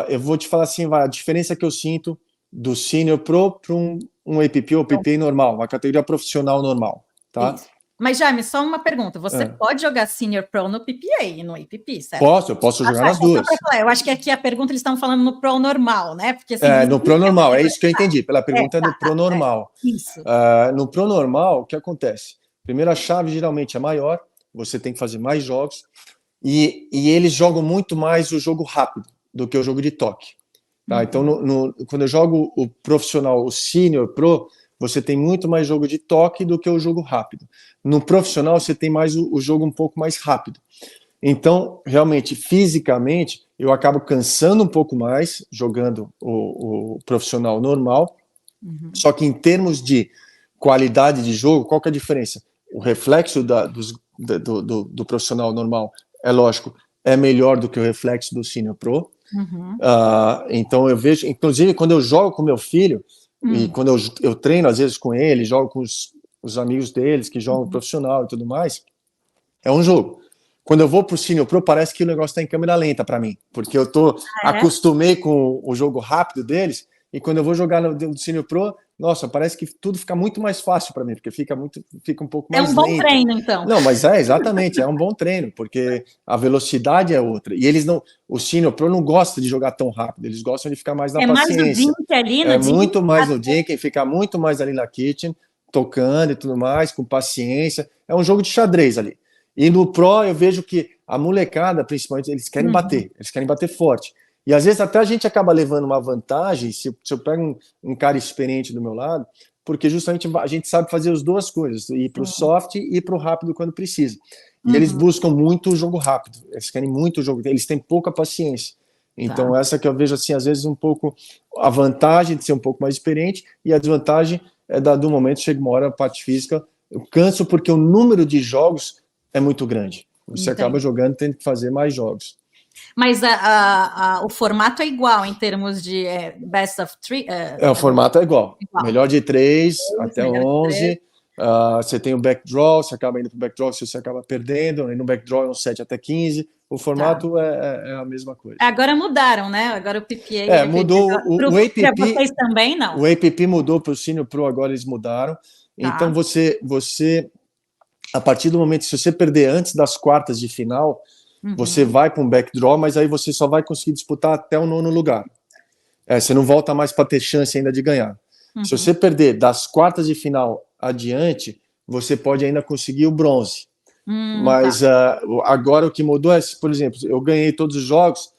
eu vou te falar assim, a diferença que eu sinto do Senior Pro para um APP ou PPA normal, uma categoria profissional normal, tá? Isso. Mas, Jaime, só uma pergunta. Você pode jogar Senior Pro no PPA e no APP, certo? Eu posso jogar nas duas. Eu acho que aqui a pergunta eles estão falando no Pro normal, né? Porque, assim, no Pro normal, é isso que eu entendi. Pela pergunta do Pro normal. Isso. No Pro normal, o que acontece? Primeiro, a chave geralmente é maior, você tem que fazer mais jogos, e eles jogam muito mais o jogo rápido do que o jogo de toque. Tá? Então, quando eu jogo o profissional, o Senior Pro, você tem muito mais jogo de toque do que o jogo rápido. No profissional, você tem mais o jogo um pouco mais rápido. Então, realmente, fisicamente, eu acabo cansando um pouco mais jogando o profissional normal. Só que em termos de qualidade de jogo, qual que é a diferença? O reflexo do profissional normal, é lógico, é melhor do que o reflexo do Senior Pro. Então eu vejo, inclusive quando eu jogo com meu filho, e quando eu treino às vezes com ele, jogo com os amigos deles que jogam profissional e tudo mais, é um jogo. Quando eu vou pro Senior Pro, parece que o negócio está em câmera lenta para mim, porque eu acostumei com o jogo rápido deles, e quando eu vou jogar no Senior Pro, nossa, parece que tudo fica muito mais fácil para mim, porque fica um pouco mais lento. É um bom treino, então. Não, mas exatamente, é um bom treino, porque a velocidade é outra. E eles não, o Senior Pro não gosta de jogar tão rápido, eles gostam de ficar mais na paciência. Mais o Dink ali, no muito mais no Dink, ficar muito mais ali na kitchen, tocando e tudo mais, com paciência. É um jogo de xadrez ali. E no Pro eu vejo que a molecada, principalmente, eles querem bater forte. E às vezes até a gente acaba levando uma vantagem, se eu pego um cara experiente do meu lado, porque justamente a gente sabe fazer as duas coisas, ir para o soft e ir para o rápido quando precisa. E eles buscam muito o jogo rápido, eles querem muito o jogo, eles têm pouca paciência. Então essa que eu vejo assim, às vezes um pouco a vantagem de ser um pouco mais experiente e a desvantagem é do momento, chega uma hora a parte física, eu canso porque o número de jogos é muito grande. Você acaba jogando tendo que fazer mais jogos. Mas o formato é igual em termos de best of three? O formato é igual. Melhor de 3 até 11. Você tem o backdraw, você acaba indo para o backdraw, você acaba perdendo. Aí no backdraw é um 7 até 15. O formato é a mesma coisa. Agora mudaram, né? Agora o PPA... mudou. O APP... Para vocês também, não? O APP mudou para o Senior Pro, agora eles mudaram. Então você, a partir do momento, se você perder antes das quartas de final... Você vai para um backdraw, mas aí você só vai conseguir disputar até o 9º lugar. Você não volta mais para ter chance ainda de ganhar. Se você perder das quartas de final adiante, você pode ainda conseguir o bronze. Mas agora o que mudou é, por exemplo, eu ganhei todos os jogos,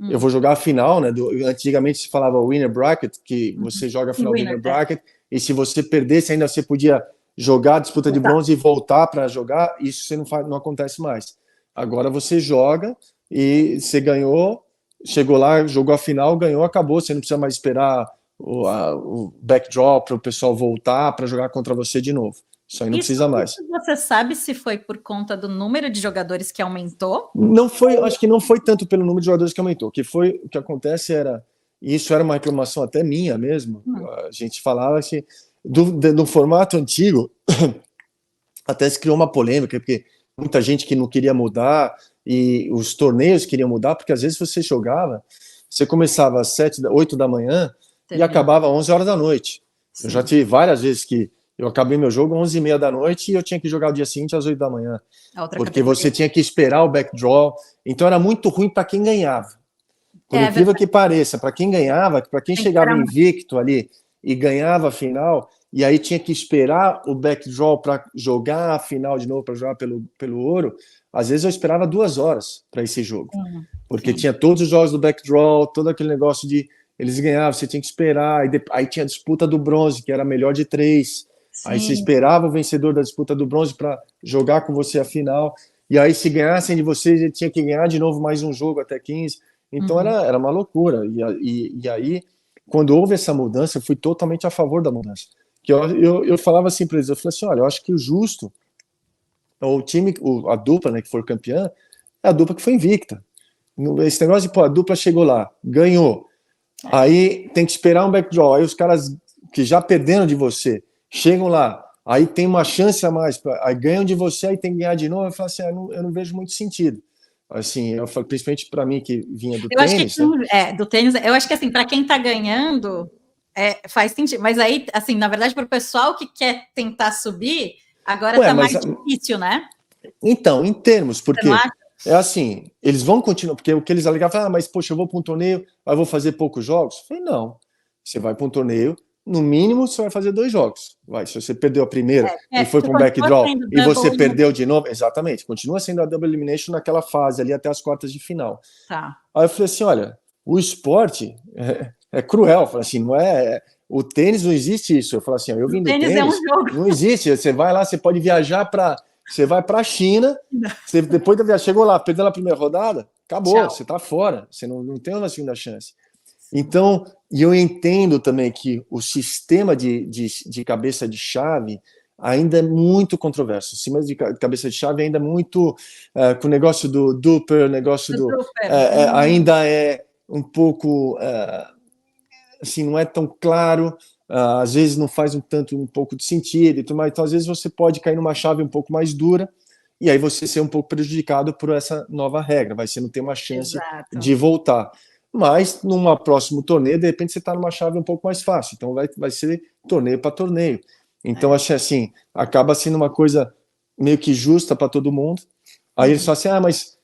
eu vou jogar a final, né? Antigamente se falava winner bracket, que você joga a final do winner bracket, e se você perdesse ainda você podia jogar a disputa de bronze e voltar para jogar, isso você não acontece mais. Agora você joga e você ganhou, chegou lá, jogou a final, ganhou, acabou. Você não precisa mais esperar o backdraw para o pessoal voltar para jogar contra você de novo. Isso aí não precisa mais. Você sabe se foi por conta do número de jogadores que aumentou? Não foi, acho que não foi tanto pelo número de jogadores que aumentou. O que acontece era, e isso era uma reclamação até minha mesmo, a gente falava que no formato antigo, até se criou uma polêmica, porque muita gente que não queria mudar, e os torneios queriam mudar, porque às vezes você jogava, você começava às 8 da manhã e acabava às 11 horas da noite. Sim. Eu já tive várias vezes que eu acabei meu jogo às 11h30 da noite e eu tinha que jogar o dia seguinte às 8 da manhã. Porque você tinha que esperar o backdraw. Então era muito ruim para quem ganhava. Por incrível que pareça, para quem ganhava, para quem chegava invicto ali e ganhava a final, e aí tinha que esperar o backdraw para jogar a final de novo, para jogar pelo ouro, às vezes eu esperava 2 horas para esse jogo. Porque tinha todos os jogos do backdraw, todo aquele negócio de eles ganhavam, você tinha que esperar, aí tinha a disputa do bronze, que era melhor de 3. Sim. Aí você esperava o vencedor da disputa do bronze para jogar com você a final, e aí se ganhassem de vocês, ele tinha que ganhar de novo mais um jogo até 15. Então era uma loucura. E aí, quando houve essa mudança, eu fui totalmente a favor da mudança. Que eu falava assim para eles, eu falei assim, olha, eu acho que o justo, o time, a dupla, né, que for campeã, é a dupla que foi invicta. Esse negócio de, a dupla chegou lá, ganhou, aí tem que esperar um backdraw, aí os caras que já perderam de você, chegam lá, aí tem uma chance a mais, aí ganham de você, aí tem que ganhar de novo, eu falo assim, eu não vejo muito sentido. Assim, eu falo, principalmente para mim que vinha do tênis. Do tênis, eu acho que assim, para quem está ganhando, faz sentido, mas aí, assim, na verdade, para o pessoal que quer tentar subir, agora está mais difícil, né? Então, em termos, porque é assim, eles vão continuar, porque o que eles alegavam, mas poxa, eu vou para um torneio, aí eu vou fazer poucos jogos. Eu falei, não, você vai para um torneio, no mínimo você vai fazer 2 jogos. Se você perdeu a primeira e foi para um backdraw e você perdeu de novo, exatamente, continua sendo a double elimination naquela fase ali até as quartas de final. Tá. Aí eu falei assim, olha, o esporte é cruel, eu falei assim, não é... O tênis não existe isso. Eu falo assim, eu vim do tênis, é um jogo. Não existe. Você vai lá, você pode viajar você vai para a China, você, depois da viagem, chegou lá, perdeu a primeira rodada, acabou, tchau. Você está fora, você não tem uma segunda chance. Então, e eu entendo também que o sistema de cabeça de chave ainda é muito controverso. O sistema de cabeça de chave ainda é muito, com o negócio do Dupper, negócio ainda é um pouco, assim, não é tão claro, às vezes não faz um pouco de sentido e tudo mais. Então, às vezes você pode cair numa chave um pouco mais dura e aí você ser um pouco prejudicado por essa nova regra, você não ter uma chance de voltar. Mas, num próximo torneio, de repente você está numa chave um pouco mais fácil, então vai ser torneio para torneio. Então, acho que assim, acaba sendo uma coisa meio que justa para todo mundo. Aí eles falam assim, mas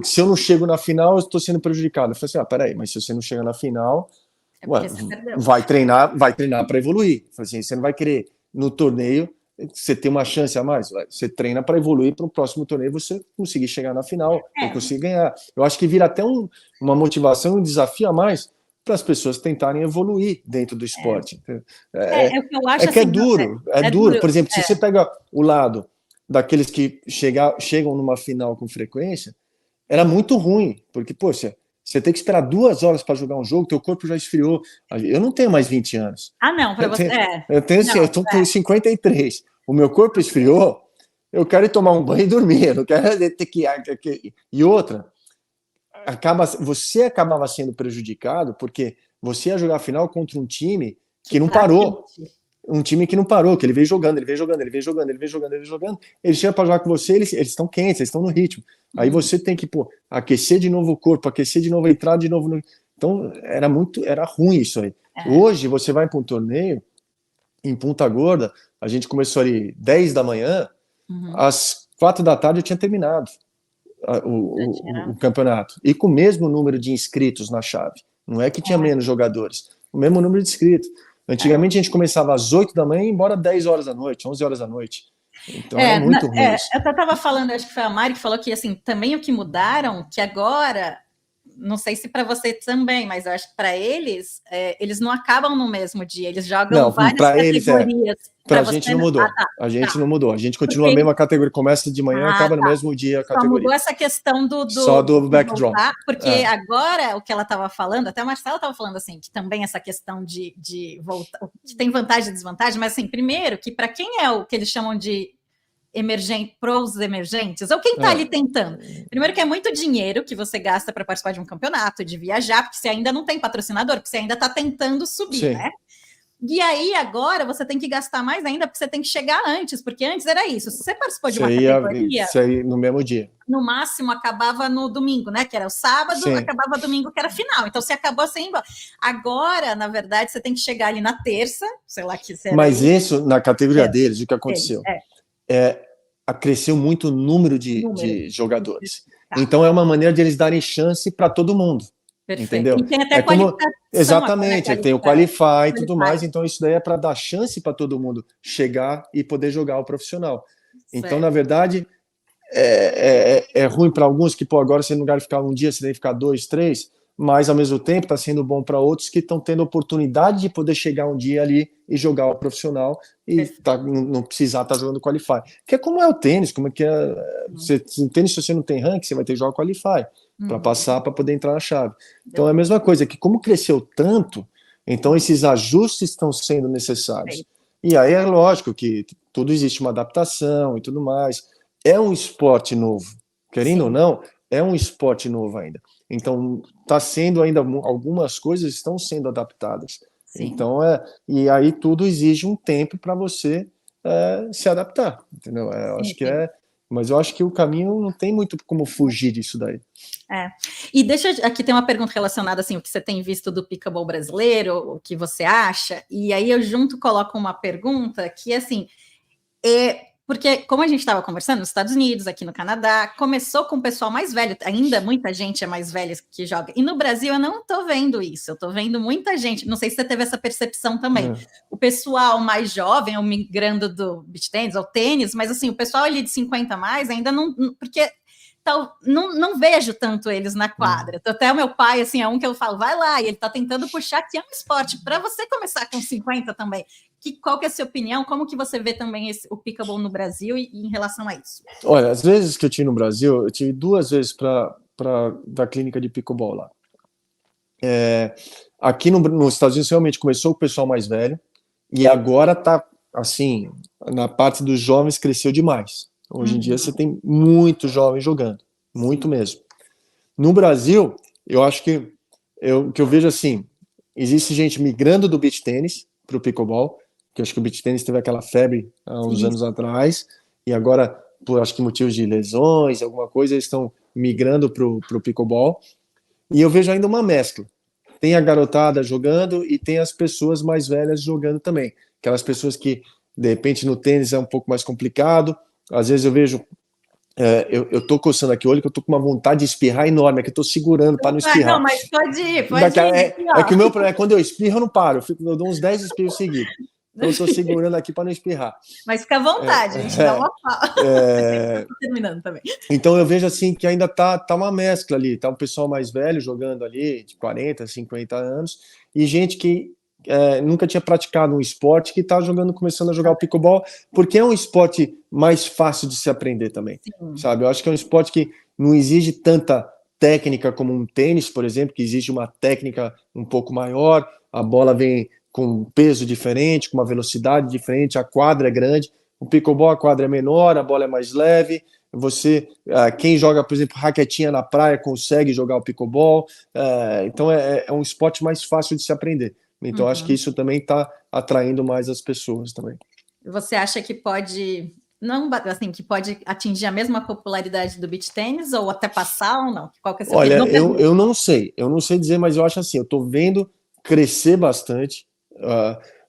se eu não chego na final, eu estou sendo prejudicado. Eu falei assim, peraí, mas se você não chega na final, vai treinar para evoluir. Eu falei assim, você não vai querer, no torneio, você ter uma chance a mais. Você treina para evoluir para o próximo torneio, você conseguir chegar na final, ou conseguir ganhar. Eu acho que vira até uma motivação, um desafio a mais para as pessoas tentarem evoluir dentro do esporte. O que eu acho que é duro, duro. Por exemplo, se você pega o lado daqueles que chegam numa final com frequência, era muito ruim, porque, poxa, você tem que esperar 2 horas para jogar um jogo, teu corpo já esfriou. Eu não tenho mais 20 anos. Não, para você eu estou com 53. O meu corpo esfriou, eu quero ir tomar um banho e dormir, eu não quero ter que... E outra, você acabava sendo prejudicado porque você ia jogar a final contra um time que não parou. Um time que não parou, que ele veio jogando, ele chega para jogar com você, eles estão quentes, eles estão no ritmo. Aí você tem que aquecer de novo o corpo, aquecer de novo a entrada, de novo. Então era ruim isso aí. Hoje você vai para um torneio em Punta Gorda, a gente começou ali 10 da manhã, às 4 da tarde eu tinha terminado o campeonato. E com o mesmo número de inscritos na chave. Não é que tinha menos jogadores, o mesmo número de inscritos. Antigamente a gente começava às 8 da manhã e ia embora às 10 horas da noite, 11 horas da noite. Então é muito ruim isso. Eu estava falando, acho que foi a Mari que falou que assim, também o que mudaram, que agora, não sei se para você também, mas eu acho que para eles, eles não acabam no mesmo dia, eles jogam várias categorias. Para a gente não mudou. A gente não mudou. A gente continua a mesma categoria, começa de manhã e acaba no mesmo dia a categoria. Só mudou essa questão só do backdraw. Porque agora o que ela estava falando, até a Marcela estava falando assim, que também essa questão de voltar, que tem vantagem e desvantagem, mas assim, primeiro, que para quem é o que eles chamam de pros emergentes, ou quem está ali tentando. Primeiro que é muito dinheiro que você gasta para participar de um campeonato, de viajar, porque você ainda não tem patrocinador, porque você ainda está tentando subir, né? E aí, agora, você tem que gastar mais ainda, porque você tem que chegar antes, porque antes era isso. Se você participou de uma categoria... Isso aí no mesmo dia. No máximo, acabava no domingo, né? Que era o sábado, sim. Acabava domingo, que era final. Então, você acabou assim... Agora, na verdade, você tem que chegar ali na terça, sei lá que será. Mas isso, na categoria deles, o que aconteceu? Cresceu muito o número de jogadores. Tá. Então, é uma maneira de eles darem chance para todo mundo. Perfeito. Entendeu? E tem até qualificação. Exatamente, tem o Qualify e tudo mais, então isso daí é para dar chance para todo mundo chegar e poder jogar o profissional. Certo. Então, na verdade, é ruim para alguns que, agora você não vai ficar um dia, você tem que ficar 2, 3, mas ao mesmo tempo está sendo bom para outros que estão tendo oportunidade de poder chegar um dia ali e jogar o profissional e não precisar estar jogando Qualify. Que é como é o tênis, como é que é. No tênis, se você não tem ranking, você vai ter que jogar Qualify para passar, para poder entrar na chave. Então é a mesma coisa, que como cresceu tanto, então esses ajustes estão sendo necessários. E aí é lógico que tudo existe uma adaptação e tudo mais. É um esporte novo, querendo ou não, é um esporte novo ainda. Então está sendo ainda, algumas coisas estão sendo adaptadas. Sim. Então e aí tudo exige um tempo para você se adaptar, entendeu? Eu acho que mas eu acho que o caminho não tem muito como fugir disso daí. E aqui tem uma pergunta relacionada assim, o que você tem visto do pickleball brasileiro, o que você acha, e aí eu coloco uma pergunta que assim, porque como a gente estava conversando, nos Estados Unidos, aqui no Canadá, começou com o pessoal mais velho, ainda muita gente é mais velha que joga, e no Brasil eu não estou vendo isso, eu estou vendo muita gente, não sei se você teve essa percepção também, o pessoal mais jovem, ou migrando do beach tennis ou tênis, mas assim, o pessoal ali de 50 a mais ainda não, porque não vejo tanto eles na quadra, até o meu pai, assim, é um que eu falo, vai lá, e ele está tentando puxar, que é um esporte, para você começar com 50 também. Qual que é a sua opinião? Como que você vê também o pickleball no Brasil e em relação a isso? Olha, as vezes que eu tive no Brasil, eu tive 2 vezes para da clínica de pickleball lá. Aqui nos Estados Unidos realmente começou com o pessoal mais velho e agora tá assim, na parte dos jovens cresceu demais. Hoje em dia você tem muito jovem jogando, muito mesmo. No Brasil, eu acho que eu vejo assim, existe gente migrando do beach tênis para o pickleball, que eu acho que o beach tênis teve aquela febre há uns anos atrás, e agora, por acho que motivos de lesões, alguma coisa, eles estão migrando para o pickleball, e eu vejo ainda uma mescla. Tem a garotada jogando e tem as pessoas mais velhas jogando também. Aquelas pessoas que, de repente, no tênis é um pouco mais complicado, às vezes eu vejo, eu tô coçando aqui o olho, que eu tô com uma vontade de espirrar enorme, que eu tô segurando para não espirrar. Não, mas pode ir. Que o meu problema é quando eu espirro, eu não paro, eu dou uns 10 espirros seguidos. Então eu tô segurando aqui para não espirrar. Mas fica à vontade, a gente dá uma fala. Tô terminando também. Então eu vejo assim que ainda tá uma mescla ali, tá um pessoal mais velho jogando ali, de 40, 50 anos, e gente que nunca tinha praticado um esporte que está começando a jogar o pickleball, porque é um esporte mais fácil de se aprender também, sabe? Eu acho que é um esporte que não exige tanta técnica como um tênis, por exemplo, que exige uma técnica um pouco maior, a bola vem com um peso diferente, com uma velocidade diferente, a quadra é grande, o pickleball a quadra é menor, a bola é mais leve, quem joga, por exemplo, raquetinha na praia consegue jogar o pickleball, então é um esporte mais fácil de se aprender. Então, acho que isso também está atraindo mais as pessoas também. Você acha que pode, não, assim, que pode atingir a mesma popularidade do beach tennis ou até passar ou não? Qual que é a sua opinião? Olha, eu não sei dizer, mas eu acho assim, eu estou vendo crescer bastante,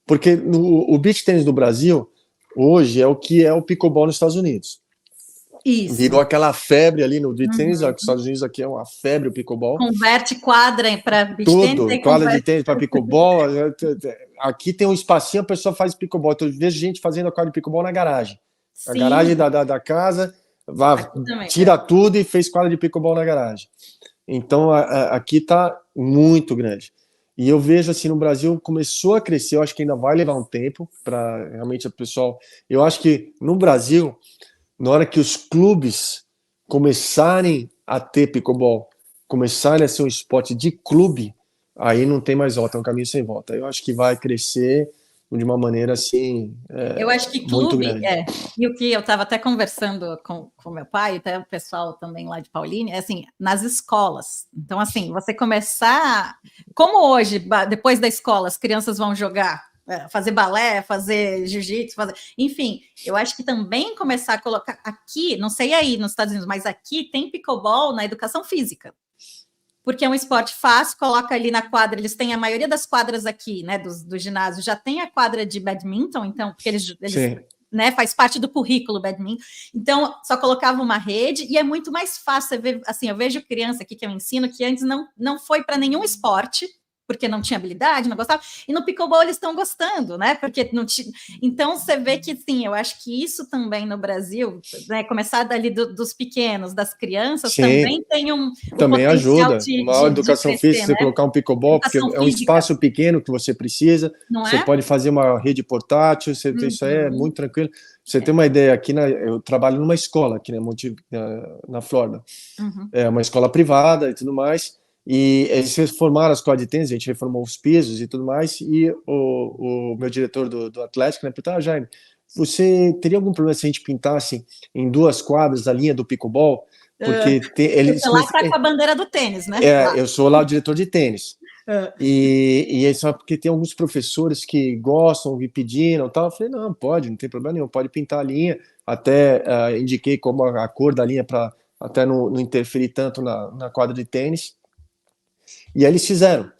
porque o beach tennis no Brasil, hoje, é o que é o pickleball nos Estados Unidos. Isso. Virou aquela febre ali no beach tennis, os Estados Unidos aqui é uma febre o pickleball. Converte quadra para beach tennis. Tudo, quadra de tênis para pickleball. Aqui tem um espacinho, a pessoa faz pickleball. Eu vejo gente fazendo a quadra de pickleball na garagem. Sim. A garagem da casa, tira tudo e fez quadra de pickleball na garagem. Então, aqui está muito grande. E eu vejo assim, no Brasil começou a crescer, eu acho que ainda vai levar um tempo para realmente o pessoal... Eu acho que no Brasil, na hora que os clubes começarem a ter pickleball, começarem a ser um esporte de clube, aí não tem mais volta, é um caminho sem volta. Eu acho que vai crescer de uma maneira assim, eu acho que clube, e o que eu estava até conversando com meu pai, até o pessoal também lá de Paulínia, é assim, nas escolas. Então, assim, você começar, como hoje, depois da escola, as crianças vão jogar fazer balé, fazer jiu-jitsu, enfim, eu acho que também começar a colocar aqui, não sei aí nos Estados Unidos, mas aqui tem pickleball na educação física. Porque é um esporte fácil, coloca ali na quadra, eles têm a maioria das quadras aqui, né, do ginásio, já tem a quadra de badminton, então, porque eles né, faz parte do currículo badminton, então só colocava uma rede, e é muito mais fácil, você vê, assim, eu vejo criança aqui que eu ensino, que antes não foi para nenhum esporte, porque não tinha habilidade, não gostava, e no pickleball eles estão gostando, né, porque não tinha, então você vê que, sim, eu acho que isso também no Brasil, né, começar dali dos pequenos, das crianças, também tem também potencial ajuda, uma educação crescer, física, né? você colocar um pickleball, porque é um espaço pequeno que você precisa, você pode fazer uma rede portátil, isso aí é muito tranquilo. Você tem uma ideia, aqui eu trabalho numa escola aqui na Flórida, é uma escola privada e tudo mais, e eles reformaram as quadras de tênis, a gente reformou os pisos e tudo mais, e o meu diretor do Atlético, né, perguntou, Jaime, você teria algum problema se a gente pintasse em 2 quadras a linha do pickleball? Porque eles... Você lá está com a bandeira do tênis, né? Eu sou lá o diretor de tênis. E é só porque tem alguns professores que gostam e pediram e tal. Eu falei, não tem problema nenhum, pode pintar a linha. Até indiquei como a cor da linha para até não interferir tanto na quadra de tênis. E aí eles fizeram.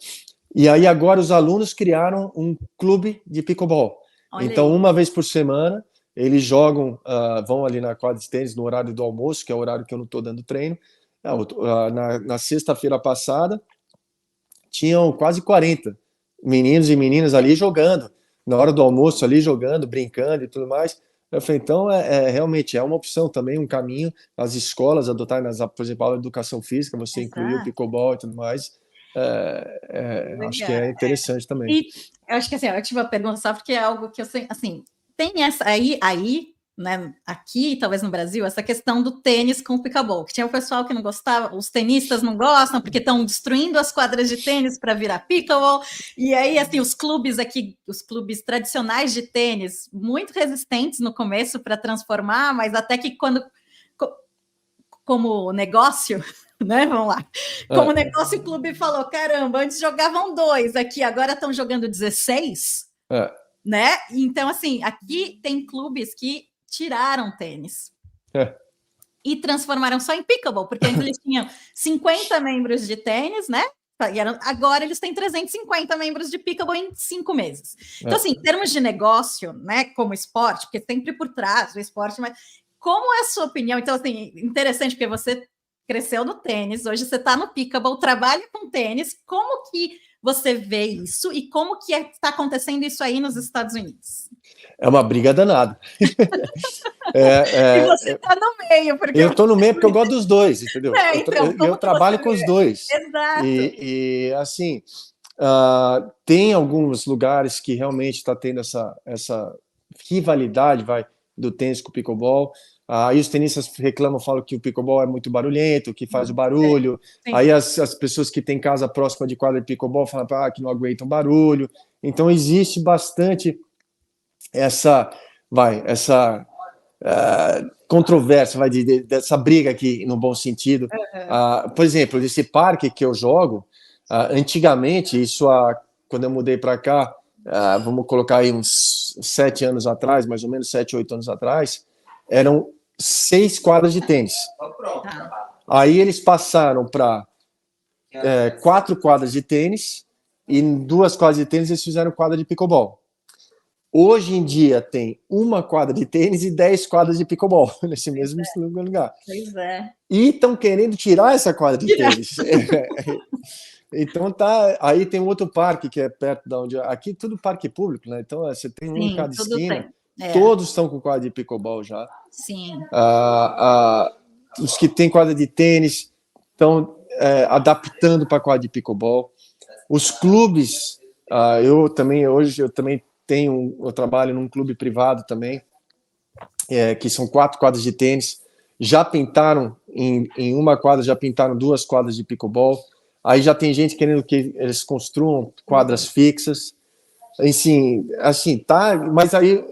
E aí agora os alunos criaram um clube de pickleball. Então, uma vez por semana, eles jogam, vão ali na quadra de tênis no horário do almoço, que é o horário que eu não estou dando treino. Na sexta-feira passada, tinham quase 40 meninos e meninas ali jogando, na hora do almoço ali jogando, brincando e tudo mais. Eu falei, então, realmente é uma opção também, um caminho, as escolas adotarem, por exemplo, a educação física, você incluir o pickleball e tudo mais, acho que é interessante também. E eu acho que assim, eu tive uma pergunta só porque é algo que eu sei, assim, tem essa aí, né, aqui, talvez no Brasil, essa questão do tênis com o pickleball, que tinha o pessoal que não gostava, os tenistas não gostam, porque estão destruindo as quadras de tênis para virar pickleball, e aí, assim, os clubes aqui, os clubes tradicionais de tênis, muito resistentes no começo para transformar, mas até que como negócio, né, vamos lá, como negócio o clube falou, caramba, antes jogavam 2, aqui agora estão jogando 16, né, então, assim, aqui tem clubes que tiraram tênis e transformaram só em pickleball, porque antes eles tinham 50 membros de tênis, né? Agora eles têm 350 membros de pickleball em 5 meses. Então, assim, em termos de negócio, né, como esporte, porque sempre por trás do esporte, mas como é a sua opinião? Então, assim, interessante, porque você cresceu no tênis, hoje você está no pickleball, trabalha com tênis, como que você vê isso e como que está acontecendo isso aí nos Estados Unidos? É uma briga danada. E você está no meio. Porque eu estou no meio porque eu gosto dos dois, entendeu? Então, eu trabalho com os dois. Exato. E assim, tem alguns lugares que realmente está tendo essa rivalidade do tênis com o pickleball. Aí os tenistas reclamam, falam que o pickleball é muito barulhento, que faz o barulho. Sim. Aí as pessoas que têm casa próxima de quadra de pickleball falam que não aguentam barulho. Então existe bastante essa controvérsia, dessa briga aqui no bom sentido. Por exemplo, esse parque que eu jogo, antigamente, quando eu mudei para cá, vamos colocar aí uns 7 anos atrás, mais ou menos 7, 8 anos atrás, eram 6 quadras de tênis. Aí eles passaram para 4 quadras de tênis e em 2 quadras de tênis eles fizeram quadra de pickleball. Hoje em dia tem 1 quadra de tênis e 10 quadras de pickleball nesse mesmo lugar. Pois é. E estão querendo tirar essa quadra de tênis. Então aí tem um outro parque que é perto da onde... Aqui tudo parque público, né? Então você tem um em cada esquina. Todos estão com quadra de pickleball já. Sim. Os que têm quadra de tênis estão adaptando para quadra de pickleball. Os clubes, eu também eu trabalho num clube privado também, que são 4 quadras de tênis, já pintaram em 1 quadra, já pintaram 2 quadras de pickleball, aí já tem gente querendo que eles construam quadras fixas, assim, tá, mas aí,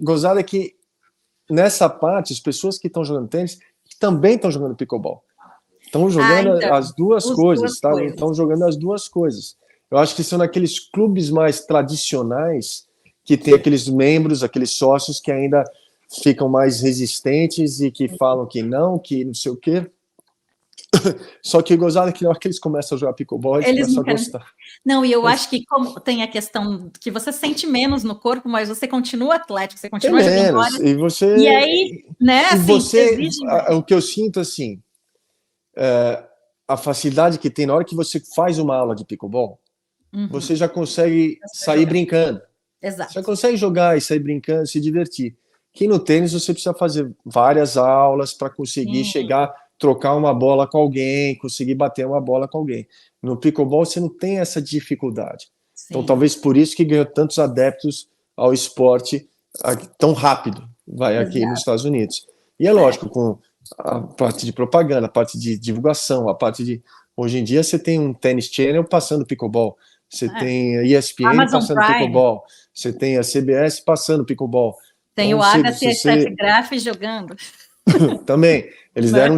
gozada é que nessa parte, as pessoas que estão jogando tênis também estão jogando pickleball, estão jogando as duas coisas, tá? Estão jogando as duas coisas. Eu acho que são naqueles clubes mais tradicionais que tem aqueles membros, aqueles sócios que ainda ficam mais resistentes e que falam que não sei o quê. Só que gozado que na hora que eles começam a jogar pickleball, eles começam a gostar. Não, e eu acho que como tem a questão que você sente menos no corpo, mas você continua atlético, você continua jogando horas. E você... E aí, né, e assim, você, o que eu sinto, assim, a facilidade que tem na hora que você faz uma aula de pickleball, você já consegue sair brincando. Exato. Você consegue jogar e sair brincando, se divertir. Que no tênis você precisa fazer várias aulas para conseguir chegar, trocar uma bola com alguém, conseguir bater uma bola com alguém. No pickleball você não tem essa dificuldade. Sim. Então talvez por isso que ganhou tantos adeptos ao esporte tão rápido, aqui nos Estados Unidos. E é lógico, com a parte de propaganda, a parte de divulgação, a parte de... Hoje em dia você tem um Tennis Channel passando pickleball, você tem a ESPN Amazon passando Prime. Pickleball, você tem a CBS passando pickleball. Tem então, o HTSF Graf jogando. Também. Eles deram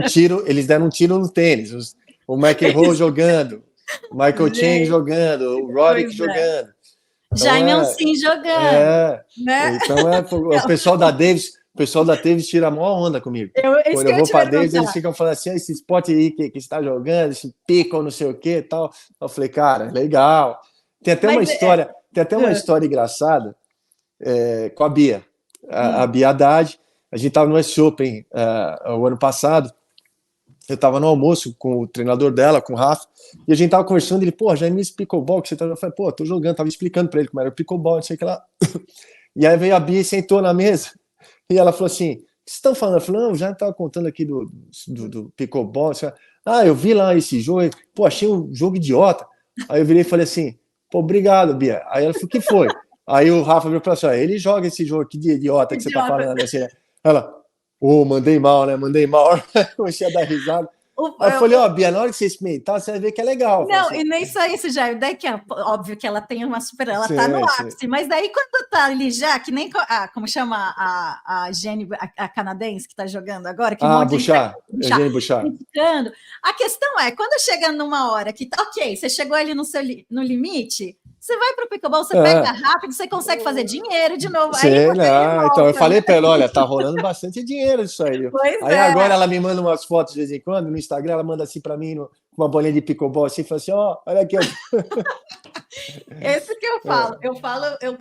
um tiro no tênis. O McEnroe jogando, o Michael Chang jogando, o Roddick jogando. Então, Jaime Sim jogando. Né? Então o pessoal da Davis tira a maior onda comigo. Quando eu vou para Davis, eles ficam falando assim, esse esporte aí que está jogando, esse pickle, não sei o que e tal. Eu falei, cara, legal. Tem até uma história engraçada com a Bia. A Bia Haddad, a gente estava no US Open o ano passado, eu estava no almoço com o treinador dela, com o Rafa, e a gente estava conversando, ele, já me pickleball que você tá jogando? Eu falei, tô jogando, tava explicando para ele como era o pickleball, não sei o que lá. E aí veio a Bia e sentou na mesa, e ela falou assim, o que vocês estão falando? Eu falei, não, eu já estava contando aqui do pickleball, eu vi lá esse jogo, achei um jogo idiota. Aí eu virei e falei assim, obrigado, Bia. Aí ela falou, o que foi? Aí o Rafa virou para assim, ele joga esse jogo aqui de idiota que você tá falando, assim, né? Ela, mandei mal, né? Mandei mal. Comecei a dar risada. Aí eu falei, Bia, na hora que você experimentar, você vai ver que é legal. Não, assim. E nem só isso, já. Daí que é óbvio que ela tem uma super. Ela tá no ápice, mas daí quando tá ali já, que nem. Como chama a Jenny, a canadense que tá jogando agora? Que Bouchard. Jenny Bouchard. A questão é, quando chega numa hora que tá, ok, você chegou ali no limite, você vai pro pickleball, você pega rápido, você consegue fazer dinheiro de novo. Então eu falei para ela, olha, tá rolando bastante dinheiro isso aí. Aí agora ela me manda umas fotos de vez em quando, no Instagram, ela manda assim para mim, uma bolinha de pickleball assim, fala assim, olha aqui. Esse que eu falo.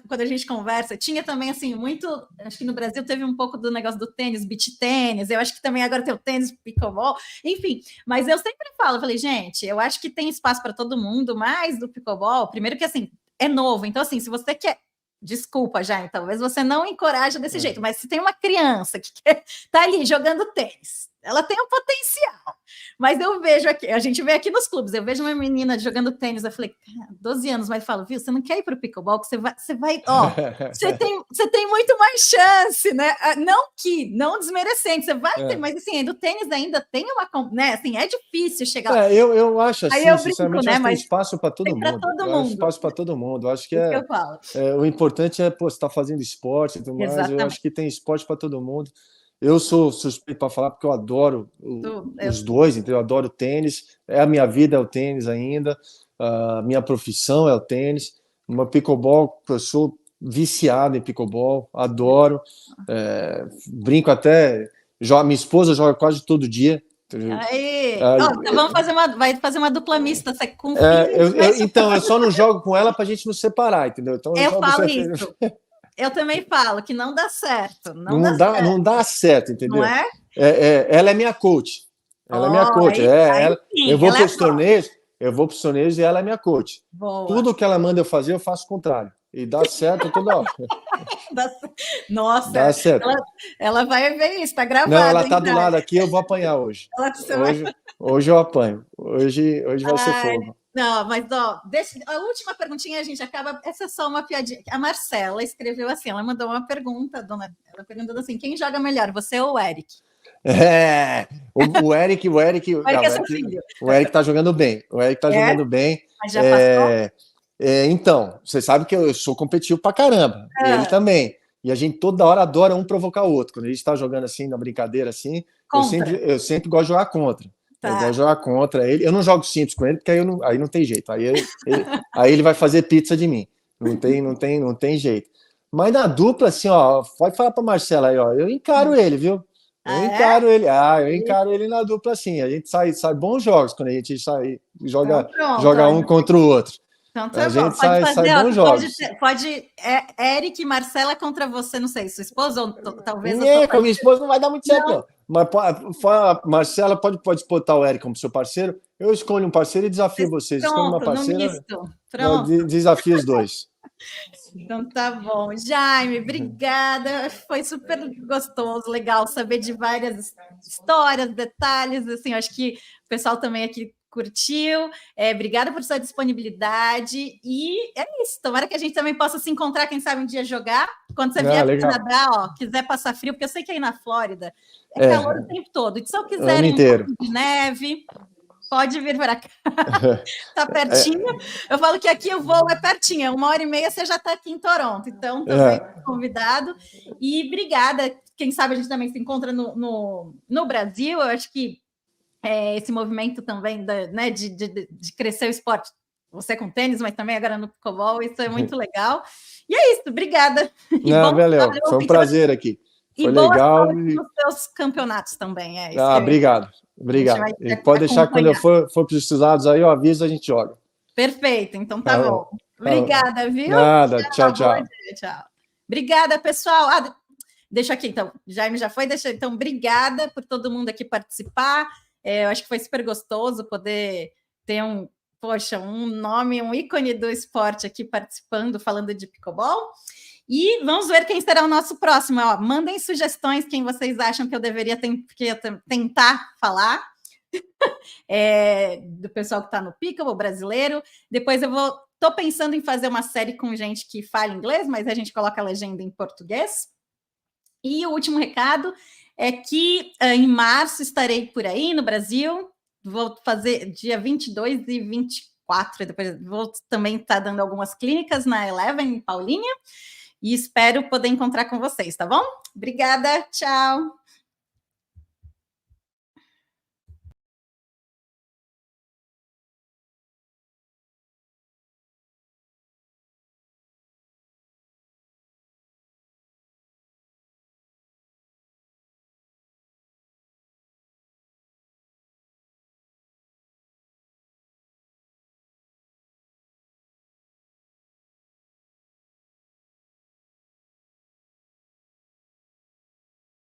Quando a gente conversa, tinha também, assim, muito... Acho que no Brasil teve um pouco do negócio do tênis, beach tênis, eu acho que também agora tem o tênis, pickleball, enfim. Mas eu sempre falei, gente, eu acho que tem espaço para todo mundo, mais do pickleball, primeiro que, assim, é novo. Então, assim, se você quer... Desculpa, Jaime, talvez você não encoraja desse jeito, mas se tem uma criança que tá ali jogando tênis, ela tem um potencial. Mas eu vejo aqui, a gente vê aqui nos clubes, eu vejo uma menina jogando tênis, eu falei, 12 anos, mas falo, viu, você não quer ir para o pickleball, que você tem muito mais chance, né? Não desmerecendo, você vai ter, mas assim, do tênis ainda tem uma, né? Assim, é difícil chegar lá. Eu acho assim, eu sinceramente, brinco, né? Tem espaço para todo mundo. Tem espaço para todo mundo. Eu acho que eu falo. O importante é, você tá fazendo esporte e tudo mais. Exatamente. Eu acho que tem esporte para todo mundo. Eu sou suspeito para falar porque eu adoro os dois, então eu adoro tênis, é a minha vida, é o tênis ainda, a minha profissão é o tênis, uma pickleball, eu sou viciado em pickleball, adoro, brinco até, minha esposa joga quase todo dia. Então vai fazer uma dupla mista, você com então, eu só não jogo com ela para a gente não separar, entendeu? Então, eu falo isso. Eu também falo que não dá certo. Não dá certo, entendeu? Não é? Ela é minha coach. Ela é minha coach. Eu vou para os torneios, e ela é minha coach. Boa. Tudo que ela manda eu fazer, eu faço o contrário. E dá certo toda hora. Nossa, dá certo. Ela vai ver isso, tá gravado. Não, ela tá do lado aqui, eu vou apanhar hoje. Hoje eu apanho. Hoje vai ser fogo. Não, mas a última perguntinha a gente acaba. Essa é só uma piadinha. A Marcela escreveu assim: ela mandou uma pergunta, ela perguntou assim: quem joga melhor, você ou o Eric? O Eric é seu filho. O Eric tá jogando bem. Jogando bem. Mas já passou? Então, você sabe que eu sou competitivo pra caramba. Ele também. E a gente toda hora adora um provocar o outro. Quando a gente tá jogando assim, na brincadeira assim, eu sempre gosto de jogar contra. Eu gosto de jogar contra ele. Eu não jogo simples com ele, porque aí não tem jeito. Aí ele vai fazer pizza de mim. Não tem jeito. Mas na dupla, assim, ó, pode falar para Marcela aí, ó, eu encaro ele, viu? Eu encaro ele, eu encaro ele na dupla, assim. A gente sai bons jogos quando a gente sai, Então, pronto, joga um contra o outro. Então A tá bom, gente pode sai fazer, ó, bons jogos. pode Eric e Marcela contra você, não sei, sua esposa ou talvez Com a minha esposa não vai dar muito certo, não. Mas Marcela pode disputar o Eric como seu parceiro. Eu escolho um parceiro e desafio vocês. Escolho uma parceira, desafio os dois. Então tá bom. Jaime, obrigada. Foi super gostoso, legal saber de várias histórias, detalhes. Assim, acho que o pessoal também aqui curtiu. Obrigada por sua disponibilidade. E é isso. Tomara que a gente também possa se encontrar, quem sabe, um dia jogar. Quando você vier para o Canadá, ó, quiser passar frio, porque eu sei que aí na Flórida é calor o tempo todo. E se eu quiser um pouquinho de neve, pode vir para cá. Tá pertinho. Eu falo que aqui o voo é pertinho, 1h30 você já está aqui em Toronto. Então, também convidado. E obrigada. Quem sabe a gente também se encontra no Brasil. Eu acho que esse movimento também né, de crescer o esporte. Você com tênis, mas também agora no pickleball. Isso é muito legal. E é isso. Obrigada. Valeu. Foi um prazer aqui. Foi legal. Nos seus campeonatos também. Obrigado. E pode deixar que quando eu for para os Estados aí, eu aviso, a gente joga. Perfeito, então tá bom. Obrigada, viu? Nada, tchau. Obrigada, pessoal. Deixa aqui, então. Jaime já foi, então, obrigada por todo mundo aqui participar. Eu acho que foi super gostoso poder ter um nome, um ícone do esporte aqui participando, falando de pickleball. E vamos ver quem será o nosso próximo. Mandem sugestões, quem vocês acham que eu deveria tentar falar. Do pessoal que está no pickleball brasileiro. Depois estou pensando em fazer uma série com gente que fala inglês, mas a gente coloca a legenda em português. E o último recado é que em março estarei por aí no Brasil. Vou fazer dia 22 e 24. Depois vou também estar dando algumas clínicas na Eleven, em Paulinha. E espero poder encontrar com vocês, tá bom? Obrigada, tchau!